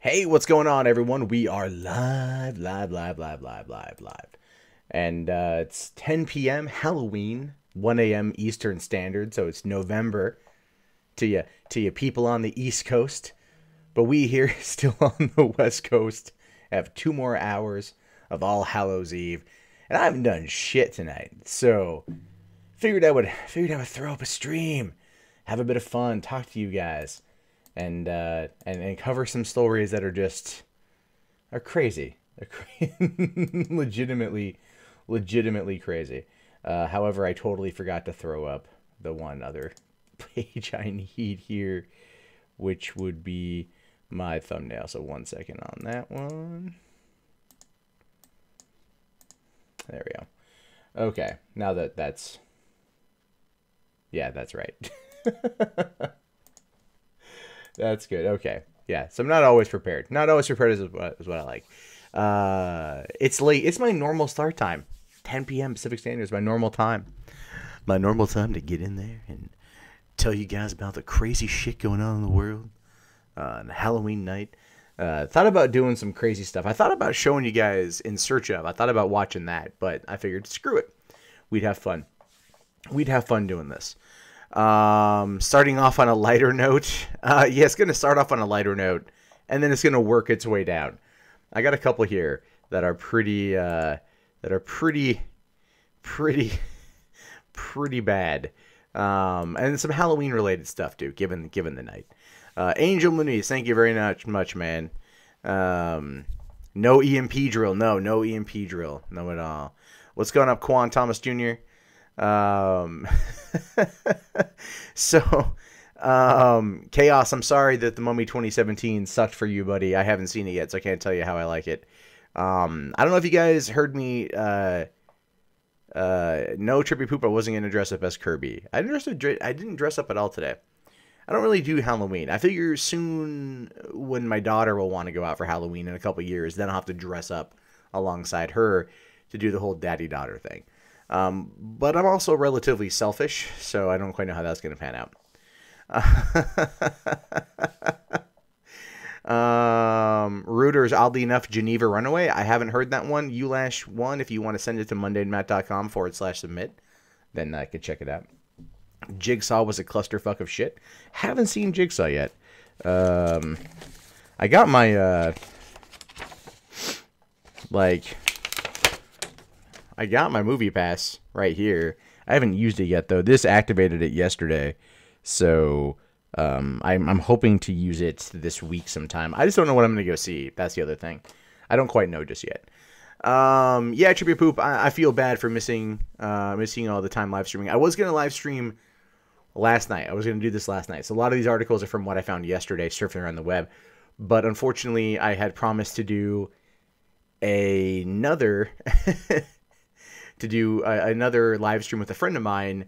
Hey, what's going on, everyone? We are live. And it's 10 p.m. Halloween, 1 a.m. Eastern Standard, so it's November to you people on the East Coast. But we here still on the West Coast have 2 more hours of All Hallows Eve, and I haven't done shit tonight. So figured I would throw up a stream, have a bit of fun, talk to you guys, and cover some stories that are crazy. Legitimately crazy. However, I totally forgot to throw up the one other page I need here, which would be my thumbnail. So 1 second on that one. There we go. Okay, now that's yeah, that's right. That's good. Okay. Yeah. So I'm not always prepared. Not always prepared is what I like. It's late. It's my normal start time. 10 p.m. Pacific Standard is my normal time. My normal time to get in there and tell you guys about the crazy shit going on in the world on Halloween night. Thought about doing some crazy stuff. I thought about showing you guys In Search Of. I thought about watching that, but I figured, screw it. We'd have fun. We'd have fun doing this. Starting off on a lighter note. Yeah, it's going to start off on a lighter note, and then it's going to work its way down. I got a couple here that are pretty bad. And some Halloween related stuff too, given the night. Angel Muniz, thank you very much, man. No EMP drill. No EMP drill. No at all. What's going up, Quan Thomas Jr.? Chaos, I'm sorry that The Mummy 2017 sucked for you, buddy. I haven't seen it yet, so I can't tell you how I like it. I don't know if you guys heard me, no Trippy Poop, I wasn't going to dress up as Kirby. I didn't dress up at all today. I don't really do Halloween. I figure soon when my daughter will want to go out for Halloween in a couple years, then I'll have to dress up alongside her to do the whole daddy-daughter thing. But I'm also relatively selfish, so I don't quite know how that's going to pan out. Reuters, oddly enough, Geneva Runaway. I haven't heard that one. Ulash1, if you want to send it to mondayandmatt.com/submit, then I could check it out. Jigsaw was a clusterfuck of shit. Haven't seen Jigsaw yet. I got my, I got my movie pass right here. I haven't used it yet, though. This activated it yesterday. So I'm hoping to use it this week sometime. I just don't know what I'm going to go see. That's the other thing. I don't quite know just yet. Yeah, Trippy Poop, I feel bad for missing all the time live streaming. I was going to live stream last night. I was going to do this last night. So a lot of these articles are from what I found yesterday surfing around the web. But unfortunately, I had promised to do another another live stream with a friend of mine,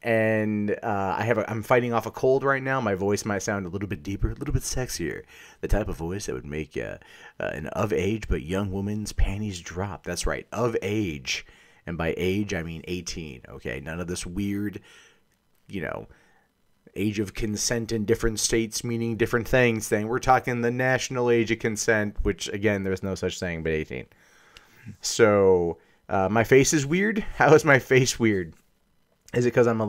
and I'm fighting off a cold right now. My voice might sound a little bit deeper, a little bit sexier, the type of voice that would make an of age but young woman's panties drop. That's right, of age, and by age I mean 18. Okay, none of this weird, age of consent in different states meaning different things thing. We're talking the national age of consent, which again there's no such thing but 18. So my face is weird. How is my face weird? Is it because I'm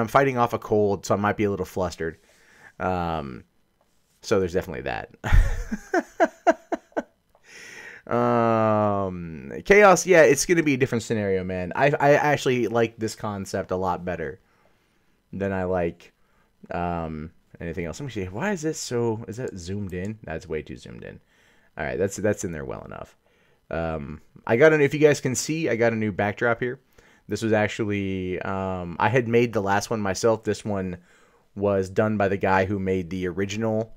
fighting off a cold, so I might be a little flustered. So there's definitely that. Chaos, yeah, it's going to be a different scenario, man. I actually like this concept a lot better than I like anything else. Let me see. Why is this so... Is that zoomed in? That's way too zoomed in. All right, that's in there well enough. If you guys can see, I got a new backdrop here. This was actually, I had made the last one myself. This one was done by the guy who made the original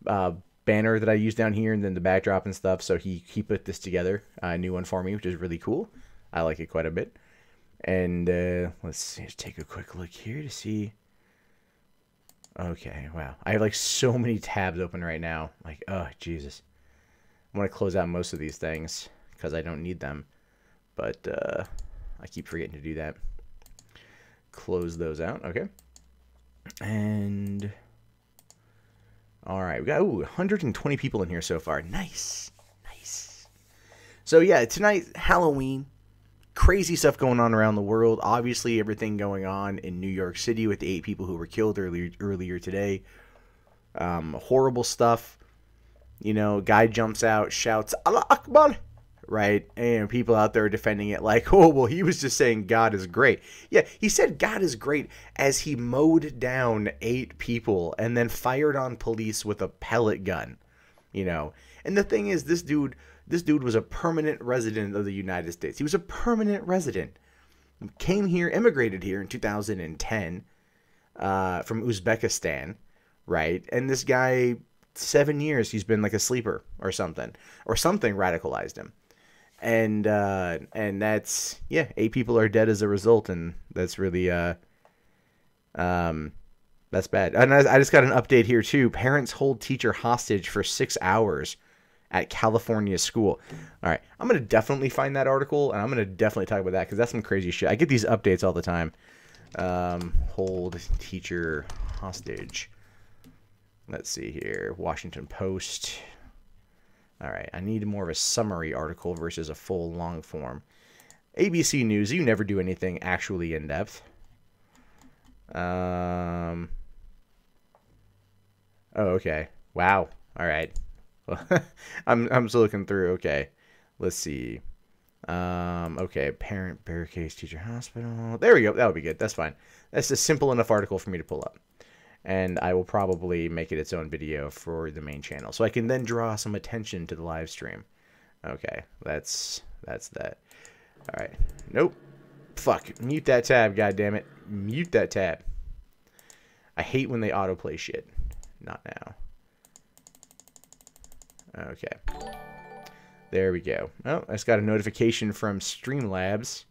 banner that I used down here, and then the backdrop and stuff. So he put this together, a new one for me, which is really cool. I like it quite a bit. And let's see, take a quick look here to see. Okay, wow. I have so many tabs open right now. Oh, Jesus. I want to close out most of these things because I don't need them. But I keep forgetting to do that. Close those out. Okay. And All right, we got 120 people in here so far. Nice, nice. So yeah, tonight Halloween. Crazy stuff going on around the world. Obviously, everything going on in New York City with the 8 people who were killed earlier today. Horrible stuff. You know, guy jumps out, shouts Allah Akbar, right? And people out there defending it like, oh, well, he was just saying God is great. Yeah, he said God is great as he mowed down 8 people and then fired on police with a pellet gun, you know. And the thing is, this dude was a permanent resident of the United States. He was a permanent resident. Came here, immigrated here in 2010 from Uzbekistan, right? And this guy, 7 years, he's been like a sleeper or something radicalized him. And that's, yeah, 8 people are dead as a result, and that's really, that's bad. And I just got an update here too. Parents hold teacher hostage for 6 hours at California school. All right, I'm going to definitely find that article, and I'm going to definitely talk about that because that's some crazy shit. I get these updates all the time. Hold teacher hostage. Let's see here. Washington Post. All right, I need more of a summary article versus a full long form. ABC News, you never do anything actually in depth. Oh, okay. Wow. All right. I'm still looking through. Okay, let's see. Okay, parent barricades teacher hospital. There we go. That would be good. That's fine. That's a simple enough article for me to pull up, and I will probably make it its own video for the main channel, so I can then draw some attention to the live stream. Okay, that's that. All right. Nope. Fuck. Mute that tab. God damn it. Mute that tab. I hate when they autoplay shit. Not now. Okay. There we go. Oh, I just got a notification from Streamlabs.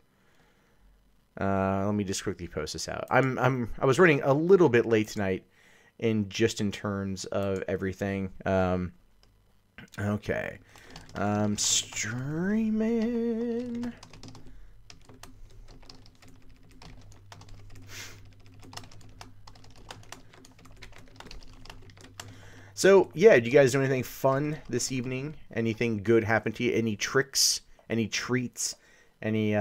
Let me just quickly post this out. I was running a little bit late tonight in terms of everything. Okay. Streaming. So, yeah, did you guys do anything fun this evening? Anything good happen to you? Any tricks? Any treats? Any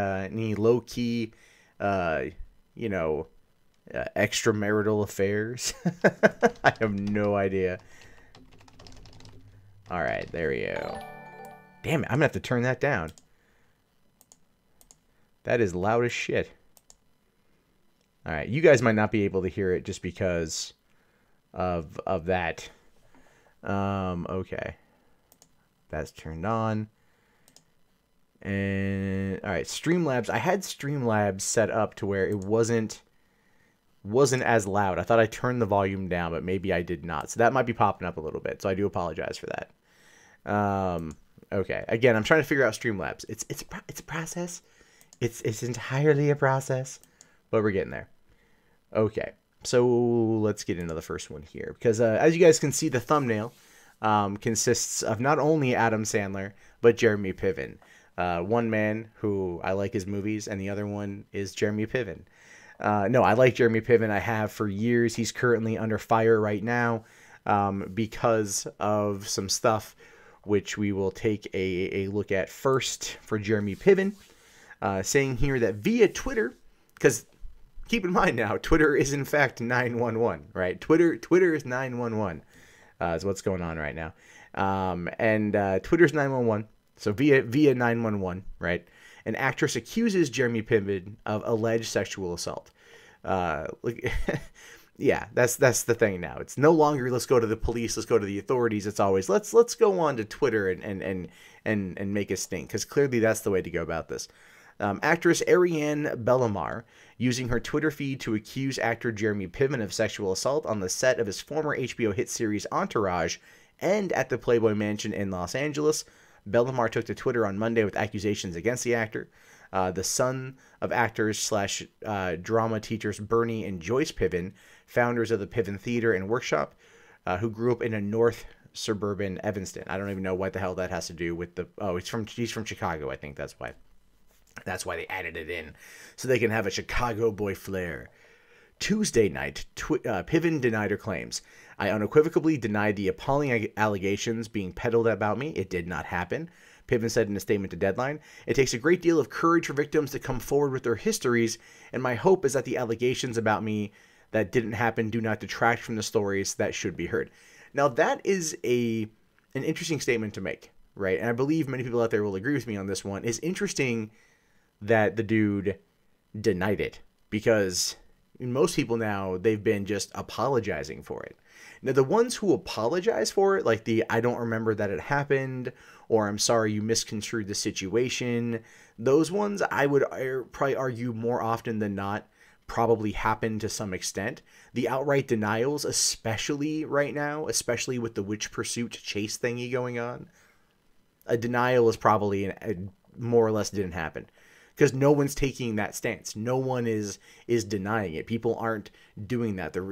low-key, extramarital affairs? I have no idea. All right, there we go. Damn it, I'm going to have to turn that down. That is loud as shit. All right, you guys might not be able to hear it just because of that. Okay. That's turned on. And all right, Streamlabs. I had Streamlabs set up to where it wasn't as loud. I thought I turned the volume down, but maybe I did not. So that might be popping up a little bit. So I do apologize for that. Okay. Again, I'm trying to figure out Streamlabs. It's a process. It's entirely a process, but we're getting there. Okay. So let's get into the first one here, because as you guys can see, the thumbnail consists of not only Adam Sandler, but Jeremy Piven. One man who I like his movies, and the other one is Jeremy Piven. No, I like Jeremy Piven. I have for years. He's currently under fire right now because of some stuff, which we will take a look at first for Jeremy Piven, saying here that via Twitter, because keep in mind now, Twitter is in fact 911, right? Twitter is 911. Is what's going on right now. And Twitter's 911. So via 911, right? An actress accuses Jeremy Piven of alleged sexual assault. Yeah, that's the thing now. It's no longer let's go to the police, let's go to the authorities. It's always let's go on to Twitter and make a stink, because clearly that's the way to go about this. Actress Ariane Bellamar using her Twitter feed to accuse actor Jeremy Piven of sexual assault on the set of his former HBO hit series Entourage and at the Playboy Mansion in Los Angeles. Bellamar took to Twitter on Monday with accusations against the actor. The son of actors / drama teachers Bernie and Joyce Piven, founders of the Piven Theater and Workshop, who grew up in a north suburban Evanston. I don't even know what the hell that has to do with the... Oh, he's from Chicago, I think that's why. That's why they added it in, so they can have a Chicago boy flair. Tuesday night, Piven denied her claims. I unequivocally denied the appalling allegations being peddled about me. It did not happen. Piven said in a statement to Deadline, "It takes a great deal of courage for victims to come forward with their histories, and my hope is that the allegations about me that didn't happen do not detract from the stories that should be heard." Now, that is an interesting statement to make, right? And I believe many people out there will agree with me on this one. It's interesting that the dude denied it, because most people now, they've been just apologizing for it. Now, the ones who apologize for it, like the "I don't remember that it happened," or "I'm sorry you misconstrued the situation," those ones I would probably argue more often than not probably happen to some extent. The outright denials, especially right now, especially with the witch pursuit chase thingy going on, a denial is probably more or less didn't happen. Because no one's taking that stance. No one is denying it. People aren't doing that. They're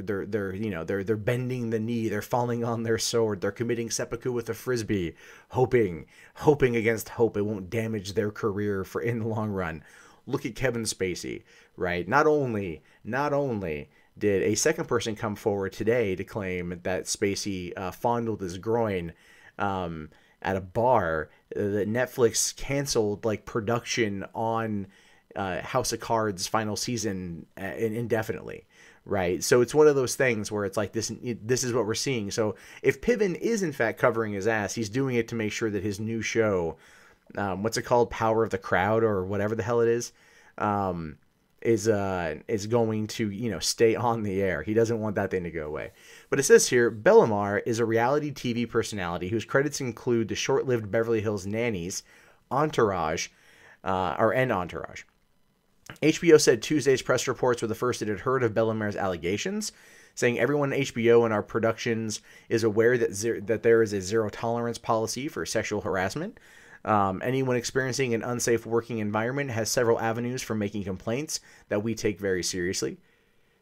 bending the knee. They're falling on their sword. They're committing seppuku with a frisbee, hoping against hope it won't damage their career in the long run. Look at Kevin Spacey, right? Not only did a second person come forward today to claim that Spacey fondled his groin at a bar, that Netflix canceled production on House of Cards final season indefinitely, right? So it's one of those things where it's like this is what we're seeing. So if Piven is in fact covering his ass, he's doing it to make sure that his new show, what's it called, Power of the Crowd or whatever the hell it is going to stay on the air. He doesn't want that thing to go away. But it says here, Bellamar is a reality TV personality whose credits include the short-lived Beverly Hills Nannies, Entourage, and Entourage. HBO said Tuesday's press reports were the first it had heard of Bellamar's allegations, saying everyone at HBO and our productions is aware that there is a zero-tolerance policy for sexual harassment. Anyone experiencing an unsafe working environment has several avenues for making complaints that we take very seriously.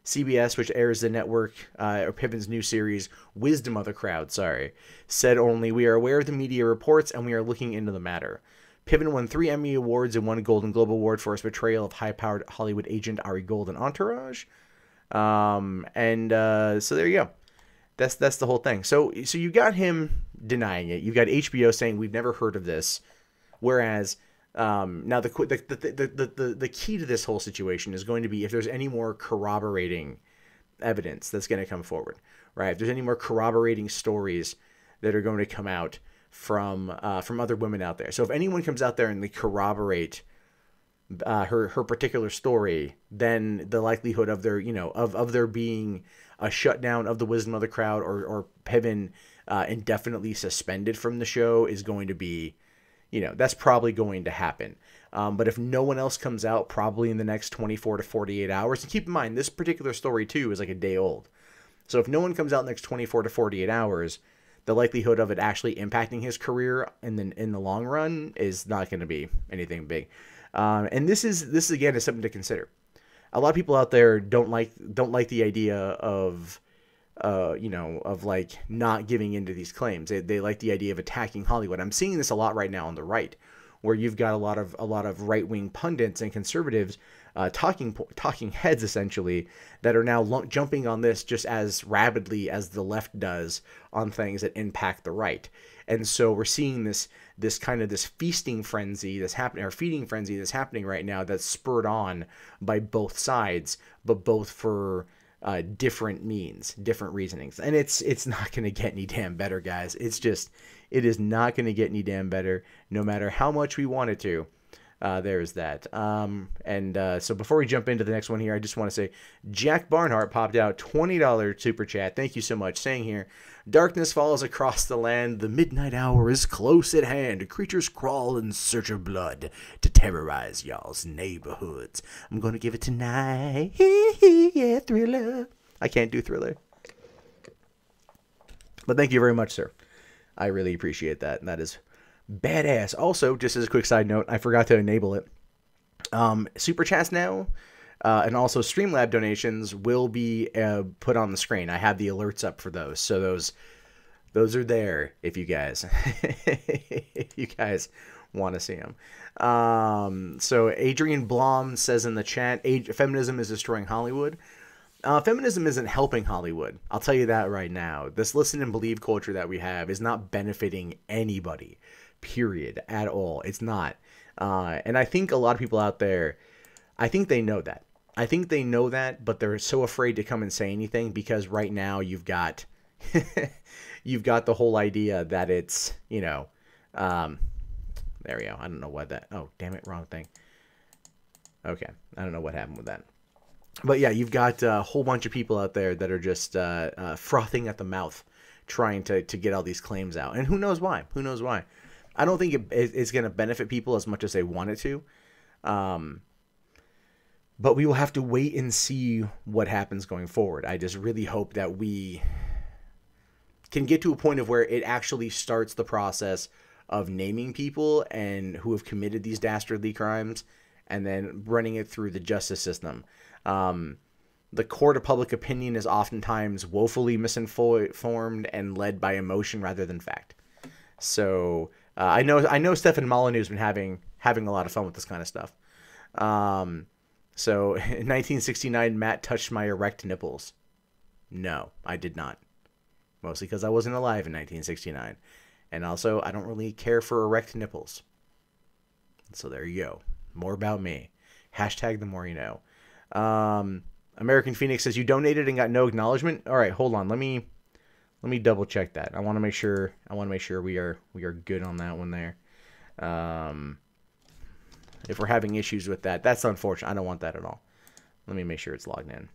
CBS, which airs the network, or Piven's new series, Wisdom of the Crowd, said only, "We are aware of the media reports and we are looking into the matter." Piven won 3 Emmy Awards and 1 Golden Globe Award for his portrayal of high-powered Hollywood agent Ari Gold in Entourage. So there you go. That's the whole thing. So you got him denying it. You got HBO saying we've never heard of this. Whereas now the key to this whole situation is going to be if there's any more corroborating evidence that's going to come forward, right? If there's any more corroborating stories that are going to come out from other women out there. So if anyone comes out there and they corroborate her particular story, then the likelihood of there of there being a shutdown of the Wisdom of the Crowd or Piven indefinitely suspended from the show is going to be, that's probably going to happen. But if no one else comes out probably in the next 24 to 48 hours, and keep in mind, this particular story too is like a day old. So if no one comes out in the next 24 to 48 hours, the likelihood of it actually impacting his career in the long run is not going to be anything big. And this again is something to consider. A lot of people out there don't like the idea of not giving into these claims. They like the idea of attacking Hollywood. I'm seeing this a lot right now on the right, where you've got a lot of right-wing pundits and conservatives, talking heads essentially, that are now jumping on this just as rapidly as the left does on things that impact the right. And so we're seeing this feeding frenzy that's happening right now, that's spurred on by both sides, but both for different means, different reasonings. And it's not going to get any damn better, guys. It is not going to get any damn better, no matter how much we want it to. There's that. So before we jump into the next one here, I just want to say Jack Barnhart popped out $20 super chat. Thank you so much. Saying here, darkness falls across the land. The midnight hour is close at hand. Creatures crawl in search of blood to terrorize y'all's neighborhoods. I'm going to give it tonight. Yeah, Thriller. I can't do Thriller. But thank you very much, sir. I really appreciate that. And that is badass. Also, just as a quick side note, I forgot to enable it. Super chats now, and also Streamlab donations will be put on the screen. I have the alerts up for those, so those are there if you guys want to see them. So Adrian Blom says in the chat, feminism is destroying Hollywood. Feminism isn't helping Hollywood. I'll tell you that right now. This listen and believe culture that we have is not benefiting anybody, period, at all. It's not. And I think a lot of people out there, I think they know that. I think they know that, but they're so afraid to come and say anything because right now you've got you've got the whole idea that it's, you know, there we go. I don't know what that. Oh, damn it, wrong thing. Okay, I don't know what happened with that. But yeah, you've got a whole bunch of people out there that are just frothing at the mouth, trying to get all these claims out. And who knows why? Who knows why? I don't think it's going to benefit people as much as they want it to. But we will have to wait and see what happens going forward. I just really hope that we can get to a point of where it actually starts the process of naming people and who have committed these dastardly crimes and then running it through the justice system. The court of public opinion is oftentimes woefully misinformed and led by emotion rather than fact. So I know Stefan Molyneux's been having a lot of fun with this kind of stuff. So in 1969, Matt touched my erect nipples. No, I did not. Mostly because I wasn't alive in 1969. And also, I don't really care for erect nipples. So there you go. More about me. Hashtag the more you know. American Phoenix says you donated and got no acknowledgement. All right, hold on. Let me double check that. I want to make sure we are good on that one there. If we're having issues with that, that's unfortunate. I don't want that at all. Let me make sure it's logged in.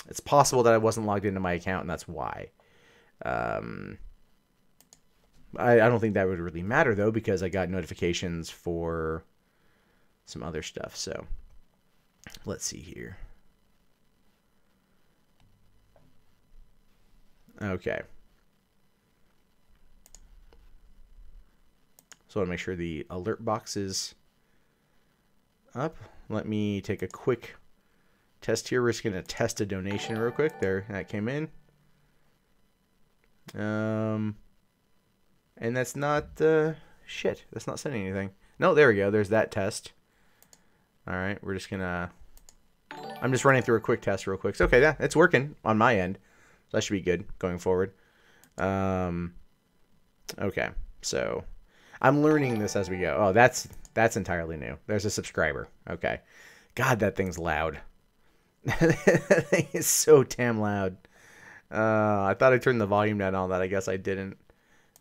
It's possible that I wasn't logged into my account, and that's why. I don't think that would really matter, though, because I got notifications for some other stuff. So let's see here. Okay. So I want to make sure the alert box is up. Let me take a quick test here. We're just going to test a donation real quick. There, that came in. And that's not, shit, that's not sending anything. No, there we go. There's that test. All right, we're just going to, I'm just running through a quick test real quick. So, okay, yeah, it's working on my end. So that should be good going forward. Okay, so I'm learning this as we go. Oh, that's entirely new. There's a subscriber. Okay. God, that thing's loud. That thing is so damn loud. I thought I turned the volume down on that. I guess I didn't.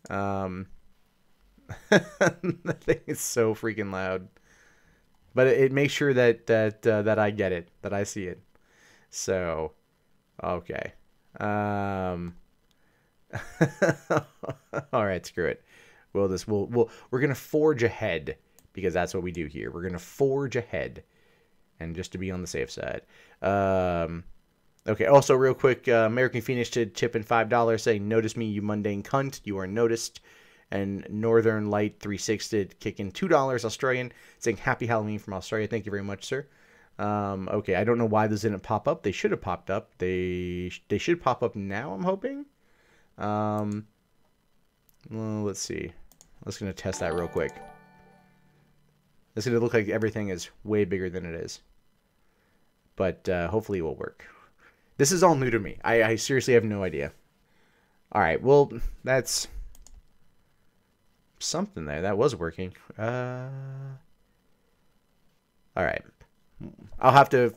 That thing is so freaking loud. But it makes sure that I get it, that I see it. So, okay. All right, screw it. We're gonna forge ahead because that's what we do here. We're gonna forge ahead, and just to be on the safe side. Okay. Also, real quick, American Phoenix did chip in $5 saying, "Notice me, you mundane cunt. You are noticed." And Northern Light 360 kick in $2 Australian saying, "Happy Halloween from Australia." Thank you very much, sir. Okay, I don't know why this didn't pop up. They should have popped up. They should pop up now, I'm hoping. Well, let's see. I'm just going to test that real quick. It's going to look like everything is way bigger than it is. But hopefully it will work. This is all new to me. I seriously have no idea. All right, well, that's something there. That was working. All right. I'll have to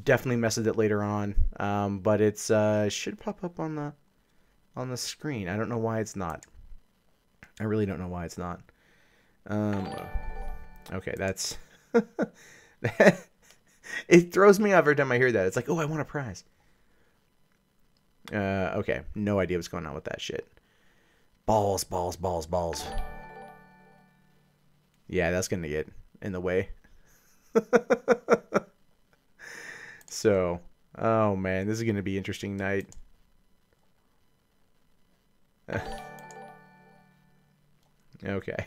definitely message it later on. But it's should pop up on the screen. I don't know why it's not. I really don't know why it's not. Okay, that's it throws me off every time I hear that. It's like, oh, I want a prize. Okay, no idea what's going on with that shit. Balls. Yeah, that's gonna get in the way. So, oh man, this is gonna be an interesting night. Okay.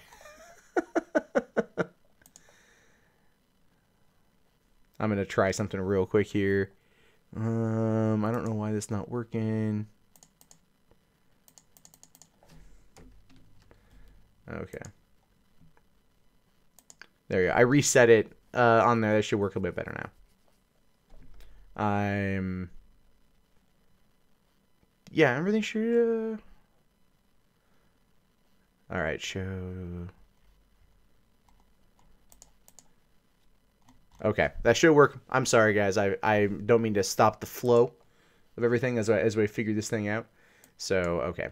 I'm gonna try something real quick here. I don't know why this is not working. Okay. There you go. I reset it on there. That should work a bit better now. I'm Yeah, everything should. All right, show. Okay, that should work. I'm sorry, guys. I don't mean to stop the flow of everything as we figure this thing out. So okay.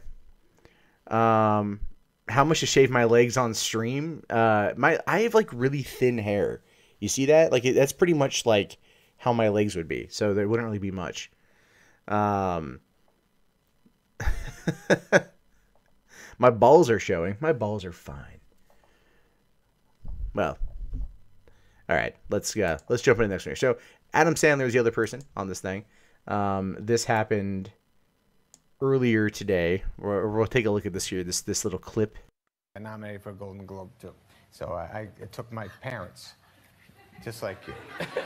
How much to shave my legs on stream? I have like really thin hair. You see that? Like that's pretty much like how my legs would be. So there wouldn't really be much. Um, my balls are showing. My balls are fine. Well, all right. Let's jump into the next one here. So Adam Sandler is the other person on this thing. This happened earlier today. We'll take a look at this here. This little clip. I nominated for a Golden Globe too. So I took my parents, just like you.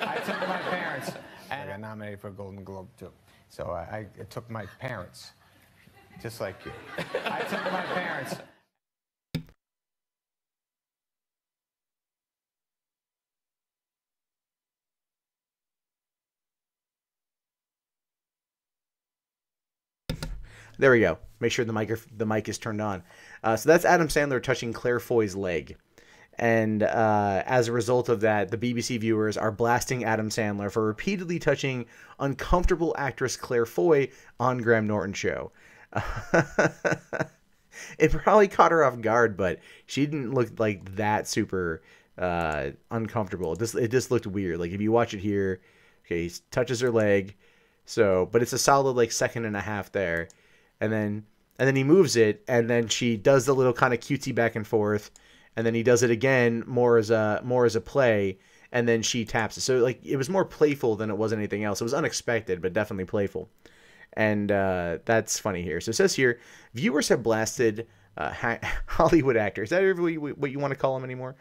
I took my parents and I got nominated for a Golden Globe too. So I took my parents, just like you. I took my parents. There we go. Make sure the mic is turned on. So that's Adam Sandler touching Claire Foy's leg. And as a result of that, the BBC viewers are blasting Adam Sandler for repeatedly touching uncomfortable actress Claire Foy on Graham Norton's show. It probably caught her off guard, but she didn't look like that super uncomfortable. It just looked weird. Like if you watch it here, okay, he touches her leg. So, but it's a solid like second and a half there. And then he moves it, and then she does the little kind of cutesy back and forth, and then he does it again more as a play, and then she taps it. So like it was more playful than it was anything else. It was unexpected, but definitely playful, and that's funny here. So it says here, viewers have blasted Hollywood actor. Is that what you want to call him anymore?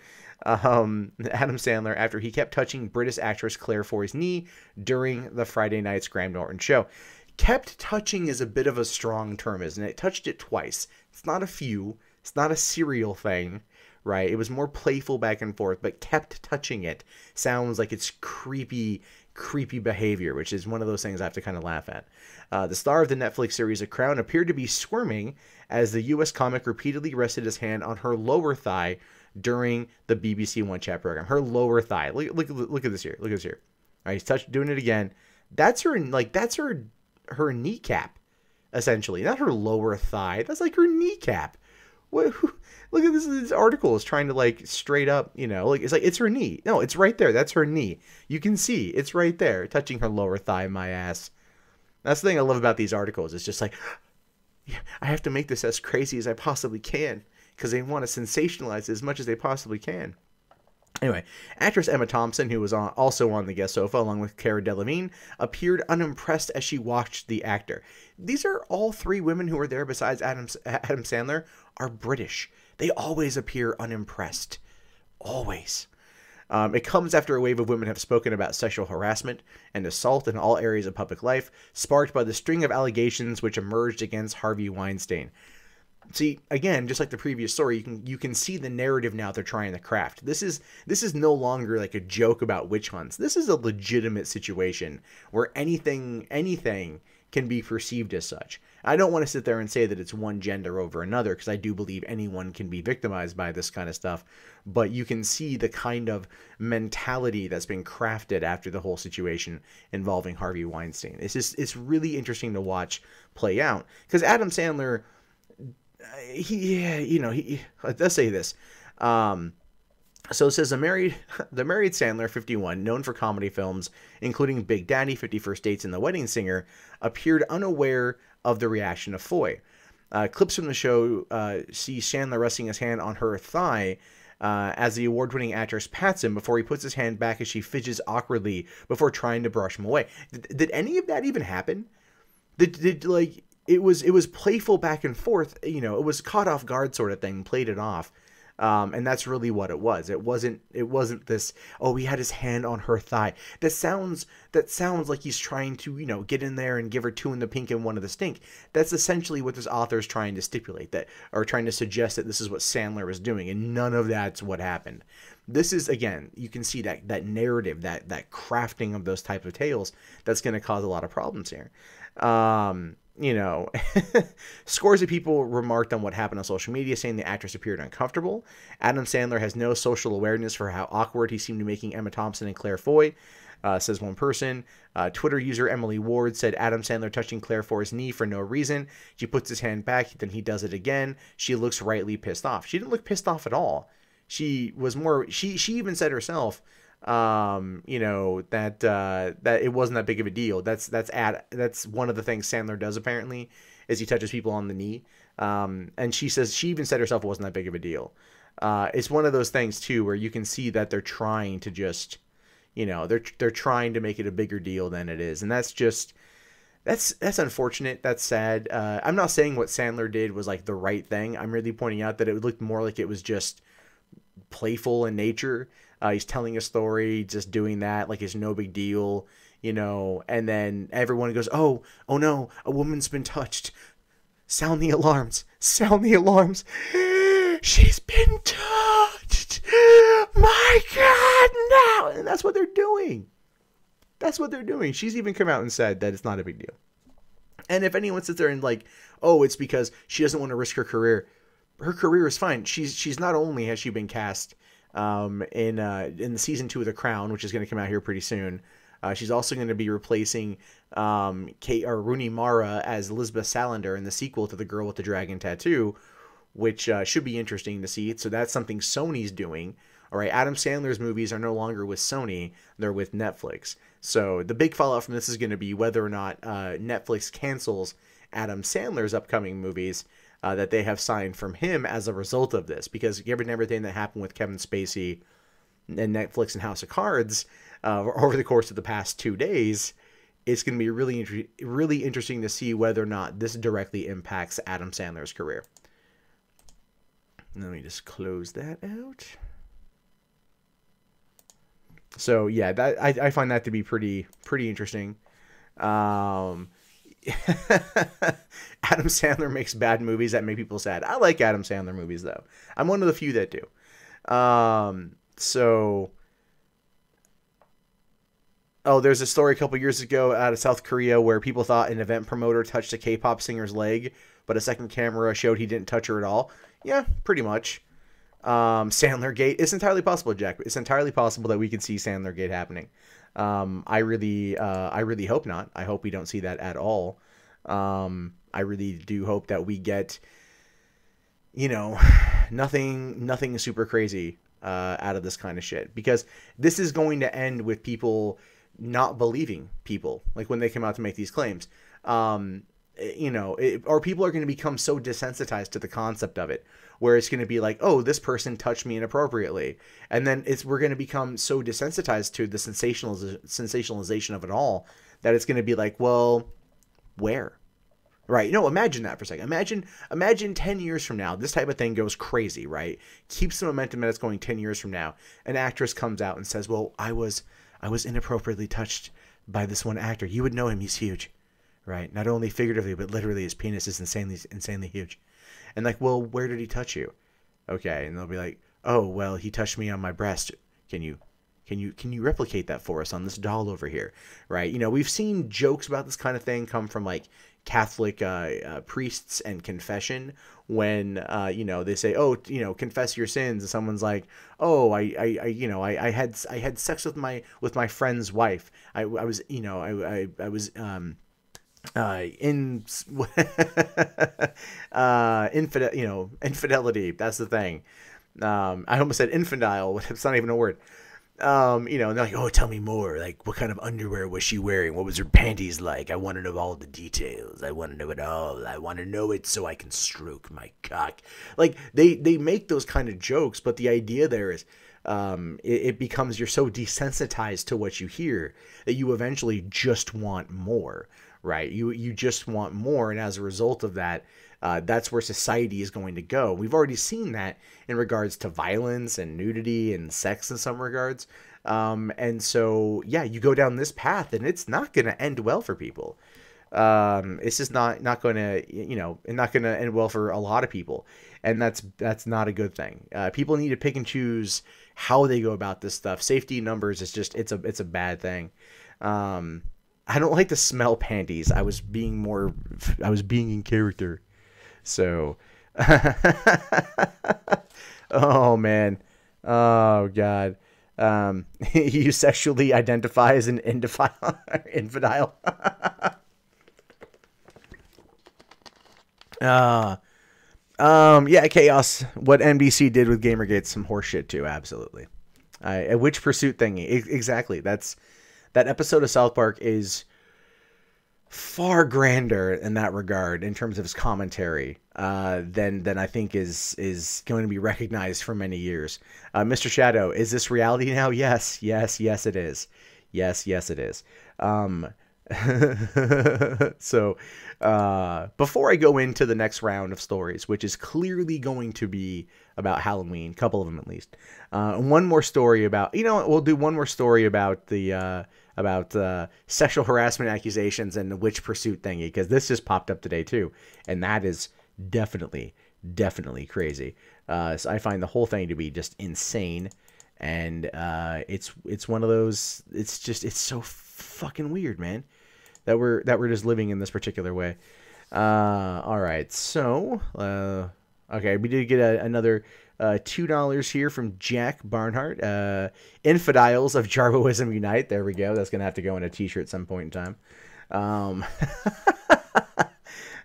Adam Sandler after he kept touching British actress Claire Foy's knee during the Friday night's Graham Norton show. Kept touching is a bit of a strong term, isn't it? Touched it twice. It's not a few. It's not a serial thing, right? It was more playful back and forth, but kept touching it sounds like it's creepy behavior, which is one of those things I have to kind of laugh at. The star of the Netflix series The Crown appeared to be squirming as the U.S. comic repeatedly rested his hand on her lower thigh during the BBC One Chat program. Her lower thigh. Look at this here. Look at this here. All right, he's doing it again. That's her kneecap, essentially. Not her lower thigh. That's like her kneecap. Look at this. This article is trying to like straight up, it's her knee. No, it's right there. That's her knee. You can see it's right there, touching her lower thigh. My ass. That's the thing I love about these articles. It's just like, I have to make this as crazy as I possibly can because they want to sensationalize it as much as they possibly can. Anyway, actress Emma Thompson, who was also on the guest sofa along with Cara Delevingne, appeared unimpressed as she watched the actor. These are all three women who are there besides Adam Sandler are British. They always appear unimpressed. Always. It comes after a wave of women have spoken about sexual harassment and assault in all areas of public life, sparked by the string of allegations which emerged against Harvey Weinstein. See, again, just like the previous story, you can see the narrative now they're trying to craft. This is no longer like a joke about witch hunts. This is a legitimate situation where anything can be perceived as such. I don't want to sit there and say that it's one gender over another, because I do believe anyone can be victimized by this kind of stuff, but you can see the kind of mentality that's been crafted after the whole situation involving Harvey Weinstein. It's really interesting to watch play out, because Adam Sandler, let's say this. So it says the married Sandler, 51, known for comedy films, including Big Daddy, 50 First Dates, and The Wedding Singer, appeared unaware of the reaction of Foy. Clips from the show see Sandler resting his hand on her thigh as the award-winning actress pats him before he puts his hand back as she fidgets awkwardly before trying to brush him away. Did any of that even happen? It was playful back and forth, it was caught off guard sort of thing, played it off. And that's really what it was. It wasn't this, oh, he had his hand on her thigh. That sounds like he's trying to, get in there and give her two in the pink and one of the stink. That's essentially what this author is trying to stipulate, that, or trying to suggest that this is what Sandler is doing, and none of that's what happened. This is, again, you can see that narrative, that crafting of those type of tales that's going to cause a lot of problems here. you know, scores of people remarked on what happened on social media, saying the actress appeared uncomfortable. Adam Sandler has no social awareness for how awkward he seemed to making Emma Thompson and Claire Foy, says one person. Twitter user Emily Ward said Adam Sandler touching Claire Foy's knee for no reason. She puts his hand back, then he does it again. She looks rightly pissed off. She didn't look pissed off at all. She was more, she even said herself, you know, that it wasn't that big of a deal. That's one of the things Sandler does apparently, is he touches people on the knee. And she says, she even said herself it wasn't that big of a deal. It's one of those things too, where you can see that they're trying to just, you know, they're trying to make it a bigger deal than it is. And that's just, that's unfortunate. That's sad. I'm not saying what Sandler did was like the right thing. I'm really pointing out that it looked more like it was just playful in nature. He's telling a story, just doing that like it's no big deal, you know, and then everyone goes, oh no, a woman's been touched. Sound the alarms. Sound the alarms. She's been touched. My God, no. And that's what they're doing. That's what they're doing. She's even come out and said that it's not a big deal. And if anyone sits there and like, oh, it's because she doesn't want to risk her career is fine. She's not only has she been cast in the season 2 of The Crown, which is going to come out here pretty soon. She's also going to be replacing Rooney Mara as Elizabeth Salander in the sequel to The Girl with the Dragon Tattoo, which should be interesting to see. So that's something Sony's doing. All right, Adam Sandler's movies are no longer with Sony; they're with Netflix. So the big fallout from this is going to be whether or not Netflix cancels Adam Sandler's upcoming movies that they have signed from him as a result of this. Because given everything that happened with Kevin Spacey and Netflix and House of Cards over the course of the past 2 days, it's going to be really interesting to see whether or not this directly impacts Adam Sandler's career. Let me just close that out. So yeah, that I find that to be pretty interesting. Adam Sandler makes bad movies that make people sad. I like Adam Sandler movies though. I'm one of the few that do. There's a story a couple years ago out of South Korea where people thought an event promoter touched a K-pop singer's leg, but a second camera showed he didn't touch her at all. Yeah, pretty much. Sandler Gate. It's entirely possible, Jack. It's entirely possible that we could see Sandler Gate happening. I really hope not. I hope we don't see that at all. I really do hope that we get, you know, nothing super crazy out of this kind of shit, because this is going to end with people not believing people, like when they come out to make these claims. Or people are going to become so desensitized to the concept of it, where it's going to be like, oh, this person touched me inappropriately. And then we're going to become so desensitized to the sensationalization of it all that it's going to be like, well, where? Right. You know, imagine that for a second. Imagine 10 years from now, this type of thing goes crazy, right? Keeps the momentum that it's going 10 years from now. An actress comes out and says, well, I was inappropriately touched by this one actor. You would know him. He's huge. Right. Not only figuratively, but literally his penis is insanely huge. And like, well, where did he touch you? Okay. And they'll be like, oh, well, he touched me on my breast. Can you replicate that for us on this doll over here? Right. You know, we've seen jokes about this kind of thing come from like Catholic priests and confession when, they say, oh, confess your sins. And someone's like, oh, I had sex with my friend's wife. I was infidelity. That's the thing. I almost said infantile. It's not even a word. And they're like, oh, tell me more. Like, what kind of underwear was she wearing? What was her panties like? I want to know all the details. I want to know it all. I want to know it so I can stroke my cock. Like, they make those kind of jokes, but the idea there is, it becomes, you're so desensitized to what you hear that you eventually just want more. Right. You just want more. And as a result of that, that's where society is going to go. We've already seen that in regards to violence and nudity and sex in some regards. And so, yeah, you go down this path and it's not going to end well for people. It's just not going to, not going to end well for a lot of people. And that's not a good thing. People need to pick and choose how they go about this stuff. Safety in numbers is just, it's a bad thing. I don't like to smell panties. I was being in character. So, oh man, oh god, you sexually identify as an infidel. Yeah, chaos. What NBC did with Gamergate, some horseshit too. Absolutely. A witch pursuit thingy. Exactly. That episode of South Park is far grander in that regard in terms of its commentary than I think is going to be recognized for many years. Mr. Shadow, is this reality now? Yes, it is. Yes, it is. So before I go into the next round of stories, which is clearly going to be about Halloween, a couple of them at least, one more story about, we'll do one more story about the sexual harassment accusations and the witch pursuit thingy, because this just popped up today too, and that is definitely crazy. So I find the whole thing to be just insane, and it's one of those, it's so fucking weird, man, that we're just living in this particular way. All right, so okay, we did get another $2 here from Jack Barnhart. Infidels of Jarboism Unite. There we go. That's gonna have to go in a t-shirt at some point in time.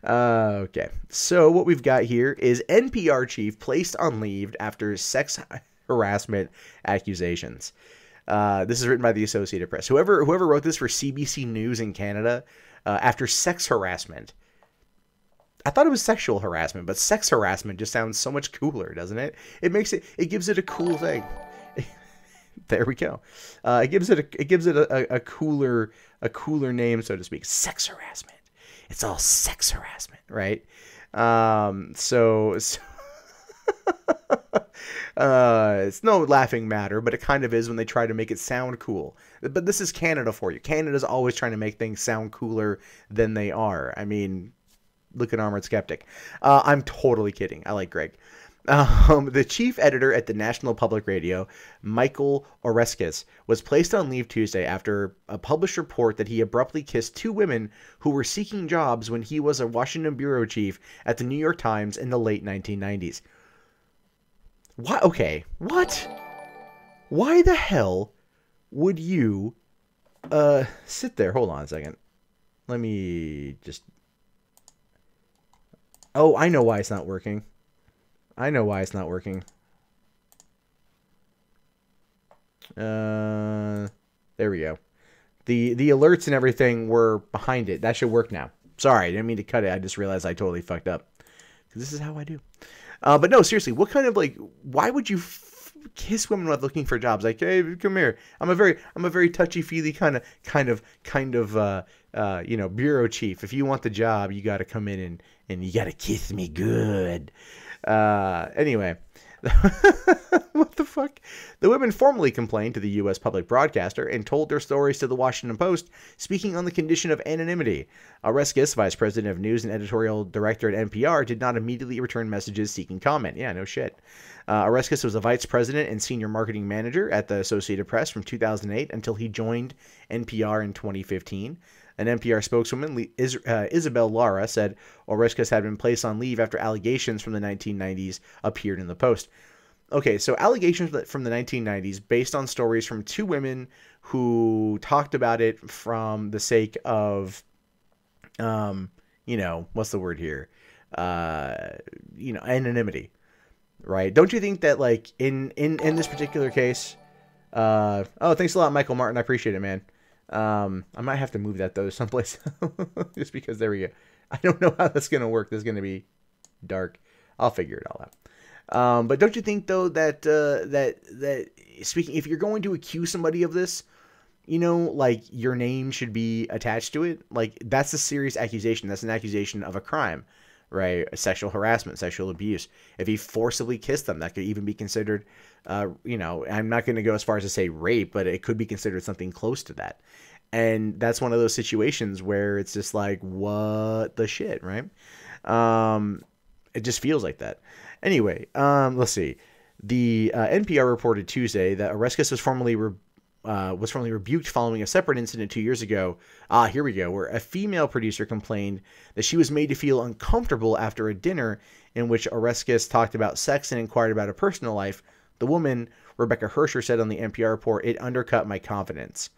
Okay, so what we've got here is NPR chief placed on leave after sex harassment accusations. This is written by the Associated Press. Whoever wrote this for CBC News in Canada, after sex harassment. I thought it was sexual harassment, but sex harassment just sounds so much cooler, doesn't it? It gives it a cool thing. There we go. It gives it a cooler name, so to speak. Sex harassment. It's all sex harassment, right? So it's no laughing matter, but it kind of is when they try to make it sound cool. But this is Canada for you. Canada's always trying to make things sound cooler than they are. I mean, look at Armored Skeptic. I'm totally kidding. I like Greg. The chief editor at the National Public Radio, Michael Oreskes, was placed on leave Tuesday after a published report that he abruptly kissed two women who were seeking jobs when he was a Washington bureau chief at the New York Times in the late 1990s. Why? Okay, what? Why the hell would you sit there? Hold on a second. Let me just... Oh, I know why it's not working. There we go. The alerts and everything were behind it. That should work now. Sorry, I didn't mean to cut it. I just realized I totally fucked up. Because this is how I do. But no, seriously, what kind of, like, why would you kiss women while looking for jobs? Like, hey, come here. I'm a very touchy-feely kind of bureau chief. If you want the job, you got to come in and you got to kiss me good. Anyway, what the fuck? The women formally complained to the U.S. public broadcaster and told their stories to the Washington Post, speaking on the condition of anonymity. Oreskes, vice president of news and editorial director at NPR, did not immediately return messages seeking comment. Yeah, no shit. Oreskes was a vice president and senior marketing manager at the Associated Press from 2008 until he joined NPR in 2015. An NPR spokeswoman, Isabel Lara, said Oreskes had been placed on leave after allegations from the 1990s appeared in the Post. Okay, so allegations from the 1990s based on stories from two women who talked about it from the sake of, what's the word here? Anonymity, right? Don't you think that, like, in this particular case, oh, thanks a lot, Michael Martin. I appreciate it, man. I might have to move that though someplace just because there we go. I don't know how that's gonna work. This is gonna be dark. I'll figure it all out. But don't you think though that that speaking, if you're going to accuse somebody of this, like your name should be attached to it. Like that's a serious accusation. That's an accusation of a crime, right? Sexual harassment, sexual abuse. If he forcibly kissed them, that could even be considered. I'm not going to go as far as to say rape, but it could be considered something close to that. And that's one of those situations where it's just like, what the shit, right? It just feels like that. Anyway, let's see. The NPR reported Tuesday that Oreskes was formally was formally rebuked following a separate incident 2 years ago. Here we go, where a female producer complained that she was made to feel uncomfortable after a dinner in which Oreskes talked about sex and inquired about her personal life. The woman, Rebecca Hersher, said on the NPR report, "It undercut my confidence."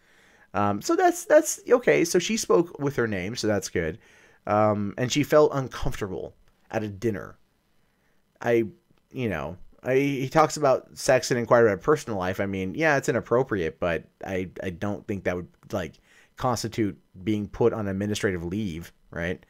So that's okay. So she spoke with her name, so that's good. And she felt uncomfortable at a dinner. He talks about sex and inquired about personal life. I mean, yeah, it's inappropriate, but I don't think that would like constitute being put on administrative leave, right?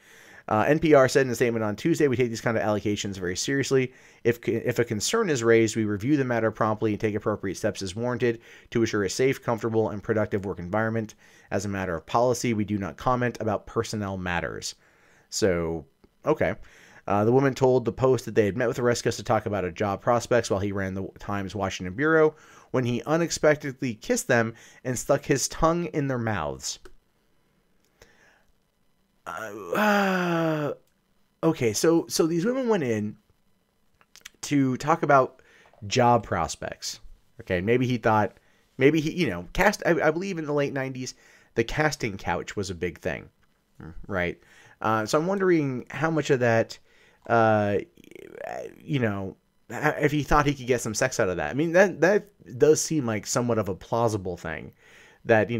NPR said in a statement on Tuesday, "We take these kind of allegations very seriously. If a concern is raised, we review the matter promptly and take appropriate steps as warranted to assure a safe, comfortable, and productive work environment. As a matter of policy, we do not comment about personnel matters." So, okay. The woman told the Post that they had met with Oreskes to talk about a job prospects while he ran the Times Washington bureau when he unexpectedly kissed them and stuck his tongue in their mouths. Okay, so these women went in to talk about job prospects. Okay, maybe he, I believe in the late 90s, the casting couch was a big thing, right? So I'm wondering how much of that, if he thought he could get some sex out of that. I mean, that does seem like somewhat of a plausible thing, that,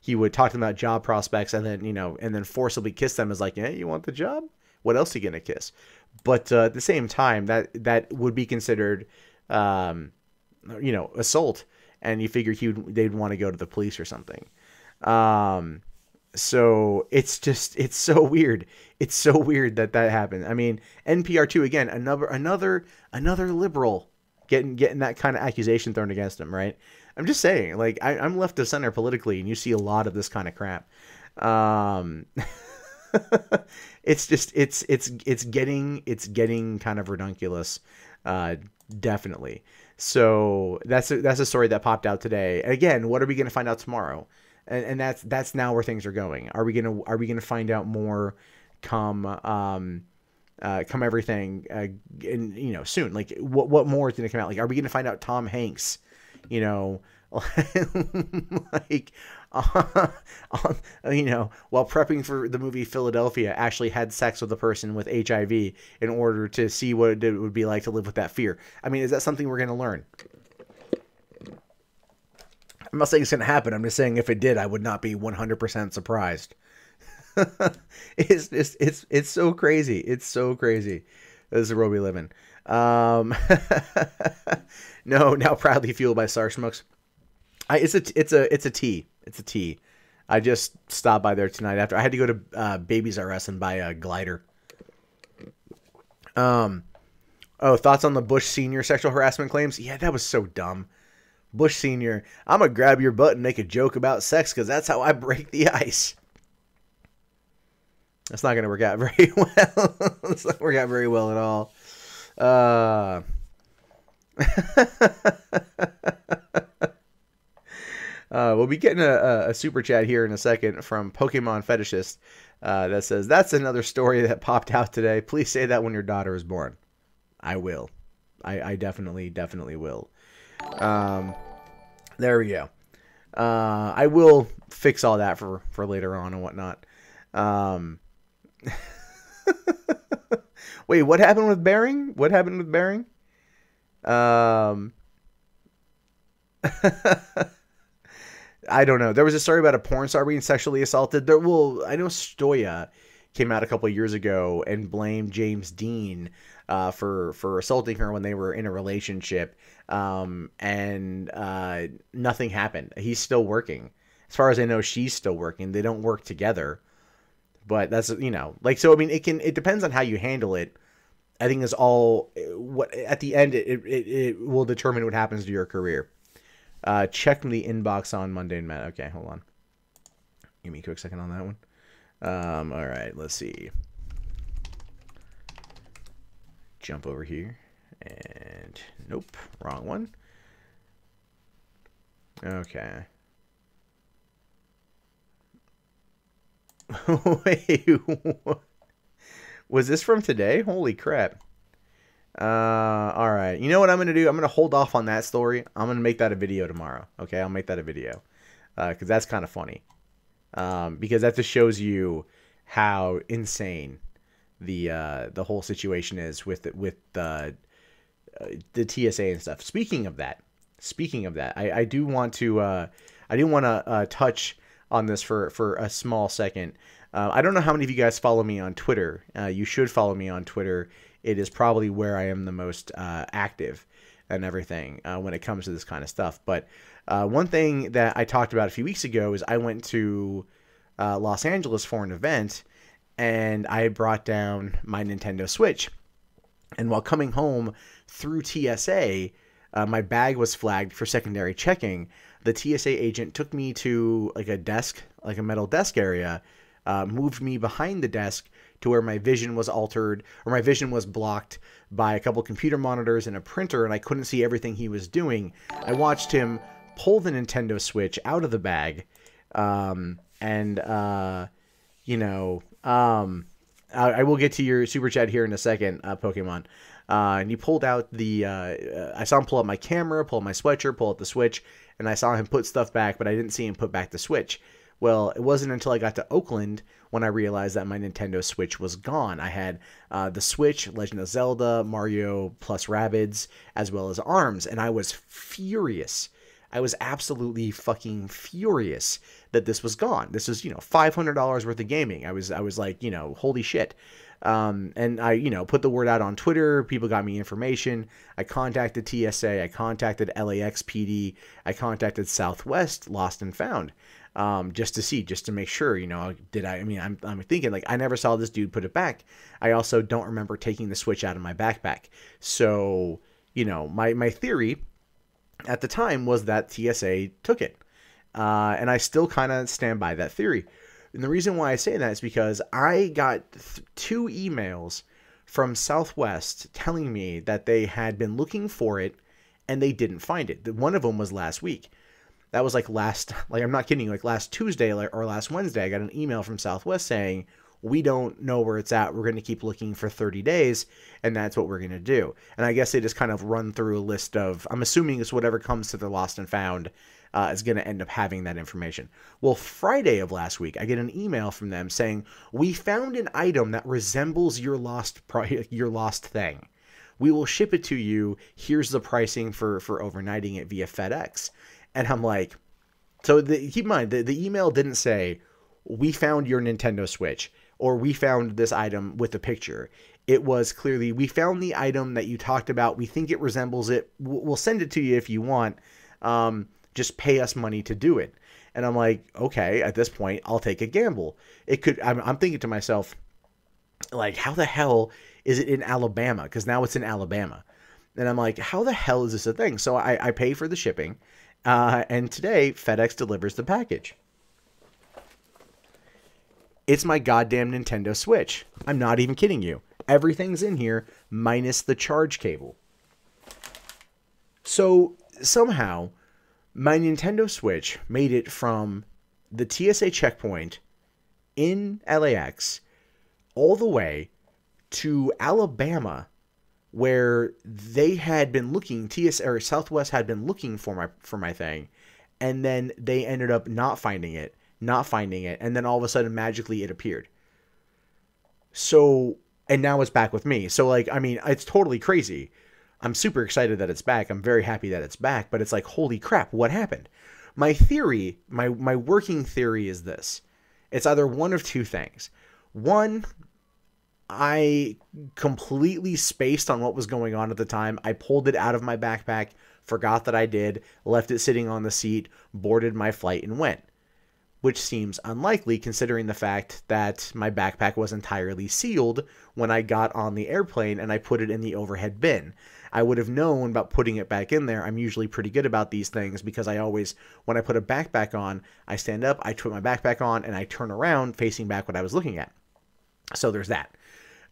he would talk to them about job prospects and then forcibly kiss them as like, yeah, you want the job? What else are you going to kiss? But at the same time, that would be considered, assault. And you figure they'd want to go to the police or something. So it's so weird. It's so weird that happened. I mean, NPR too, again, another liberal getting that kind of accusation thrown against him, right? I'm just saying, like, I'm left of center politically, and you see a lot of this kind of crap. It's getting kind of redunculous, definitely. So that's a story that popped out today. And again, what are we going to find out tomorrow? And that's now where things are going. Are we gonna find out more come everything soon? Like what more is gonna come out? Like, are we gonna find out Tom Hanks, like while prepping for the movie Philadelphia, actually had sex with a person with HIV in order to see what it would be like to live with that fear? I mean, is that something we're gonna learn? I'm not saying it's going to happen. I'm just saying if it did, I would not be 100% surprised. It's so crazy. It's so crazy. This is the world we live in. No, now proudly fueled by Star Smokes. It's a tea. It's a tea. I just stopped by there tonight after I had to go to Babies R Us and buy a glider. Thoughts on the Bush Sr. sexual harassment claims? Yeah, that was so dumb. Bush Sr., I'm going to grab your butt and make a joke about sex because that's how I break the ice. That's not going to work out very well. It's not work out very well at all. We'll be getting a super chat here in a second from Pokemon Fetishist that says, "That's another story that popped out today. Please say that when your daughter is born." I will. I definitely will. There we go. I will fix all that for later on and whatnot. Wait, what happened with Bering? I don't know. There was a story about a porn star being sexually assaulted. I know Stoya came out a couple of years ago and blamed James Dean for assaulting her when they were in a relationship, and nothing happened. He's still working. As far as I know, she's still working. They don't work together, but that's so. I mean, it depends on how you handle it. I think is all what at the end it will determine what happens to your career. Check the inbox on Mundane Matt. Okay, hold on. Give me a quick second on that one. All right, let's see. Jump over here, and nope, wrong one. Okay. Wait, what? Was this from today? Holy crap. All right. You know what I'm going to do? I'm going to hold off on that story. I'm going to make that a video tomorrow. Okay, I'll make that a video. because that's kind of funny. Because that just shows you how insane the whole situation is with the TSA and stuff. Speaking of that, I do want to touch on this for a small second. I don't know how many of you guys follow me on Twitter. You should follow me on Twitter. It is probably where I am the most active and everything when it comes to this kind of stuff. But one thing that I talked about a few weeks ago is I went to Los Angeles for an event, and I brought down my Nintendo Switch. And while coming home through TSA, my bag was flagged for secondary checking. The TSA agent took me to like a desk, like a metal desk area, moved me behind the desk to where my vision was altered, or my vision was blocked by a couple computer monitors and a printer, and I couldn't see everything he was doing. I watched him pull the Nintendo Switch out of the bag, I will get to your super chat here in a second, Pokemon. And he pulled out I saw him pull out my camera, pull out my sweatshirt, pull out the Switch, and I saw him put stuff back, but I didn't see him put back the Switch. Well, it wasn't until I got to Oakland when I realized that my Nintendo Switch was gone. I had the Switch, Legend of Zelda, Mario plus Rabbids, as well as ARMS, and I was furious. I was absolutely fucking furious that this was gone. This was, $500 worth of gaming. I was like, holy shit. And I, put the word out on Twitter. People got me information. I contacted TSA. I contacted LAX PD. I contacted Southwest Lost and Found, just to make sure, I'm thinking, like, I never saw this dude put it back. I also don't remember taking the Switch out of my backpack. So, my theory at the time was that TSA took it. And I still kind of stand by that theory. And the reason why I say that is because I got 2 emails from Southwest telling me that they had been looking for it and they didn't find it. One of them was last week. That was like I'm not kidding, like last Tuesday or last Wednesday, I got an email from Southwest saying, we don't know where it's at. We're going to keep looking for 30 days, and that's what we're going to do. And I guess they just kind of run through a list of, I'm assuming it's whatever comes to the Lost and Found is going to end up having that information. Well, Friday of last week, I get an email from them saying, we found an item that resembles your lost thing. We will ship it to you. Here's the pricing for overnighting it via FedEx. And I'm like, so keep in mind, the email didn't say, we found your Nintendo Switch, or we found this item with a picture. It was clearly, we found the item that you talked about. We think it resembles it. We'll send it to you if you want. Just pay us money to do it. And I'm like, okay, at this point, I'll take a gamble. I'm thinking to myself, like, how the hell is it in Alabama? Because now it's in Alabama. And I'm like, how the hell is this a thing? So I pay for the shipping. And today, FedEx delivers the package. It's my goddamn Nintendo Switch. I'm not even kidding you. Everything's in here minus the charge cable. So somehow my Nintendo Switch made it from the TSA checkpoint in LAX all the way to Alabama, where they had been looking, Southwest had been looking for my thing, and then they ended up not finding it, and then all of a sudden magically it appeared. So, and now it's back with me. So, like, I mean, it's totally crazy. I'm super excited that it's back. I'm very happy that it's back, but it's like, holy crap, what happened? My theory, my working theory is this. It's either one of two things. One, I completely spaced on what was going on at the time. I pulled it out of my backpack, forgot that I did, left it sitting on the seat, boarded my flight, and went. Which seems unlikely considering the fact that my backpack was entirely sealed when I got on the airplane and I put it in the overhead bin. I would have known about putting it back in there. I'm usually pretty good about these things because I always, when I put a backpack on, I stand up, I put my backpack on, and I turn around facing back what I was looking at. So there's that.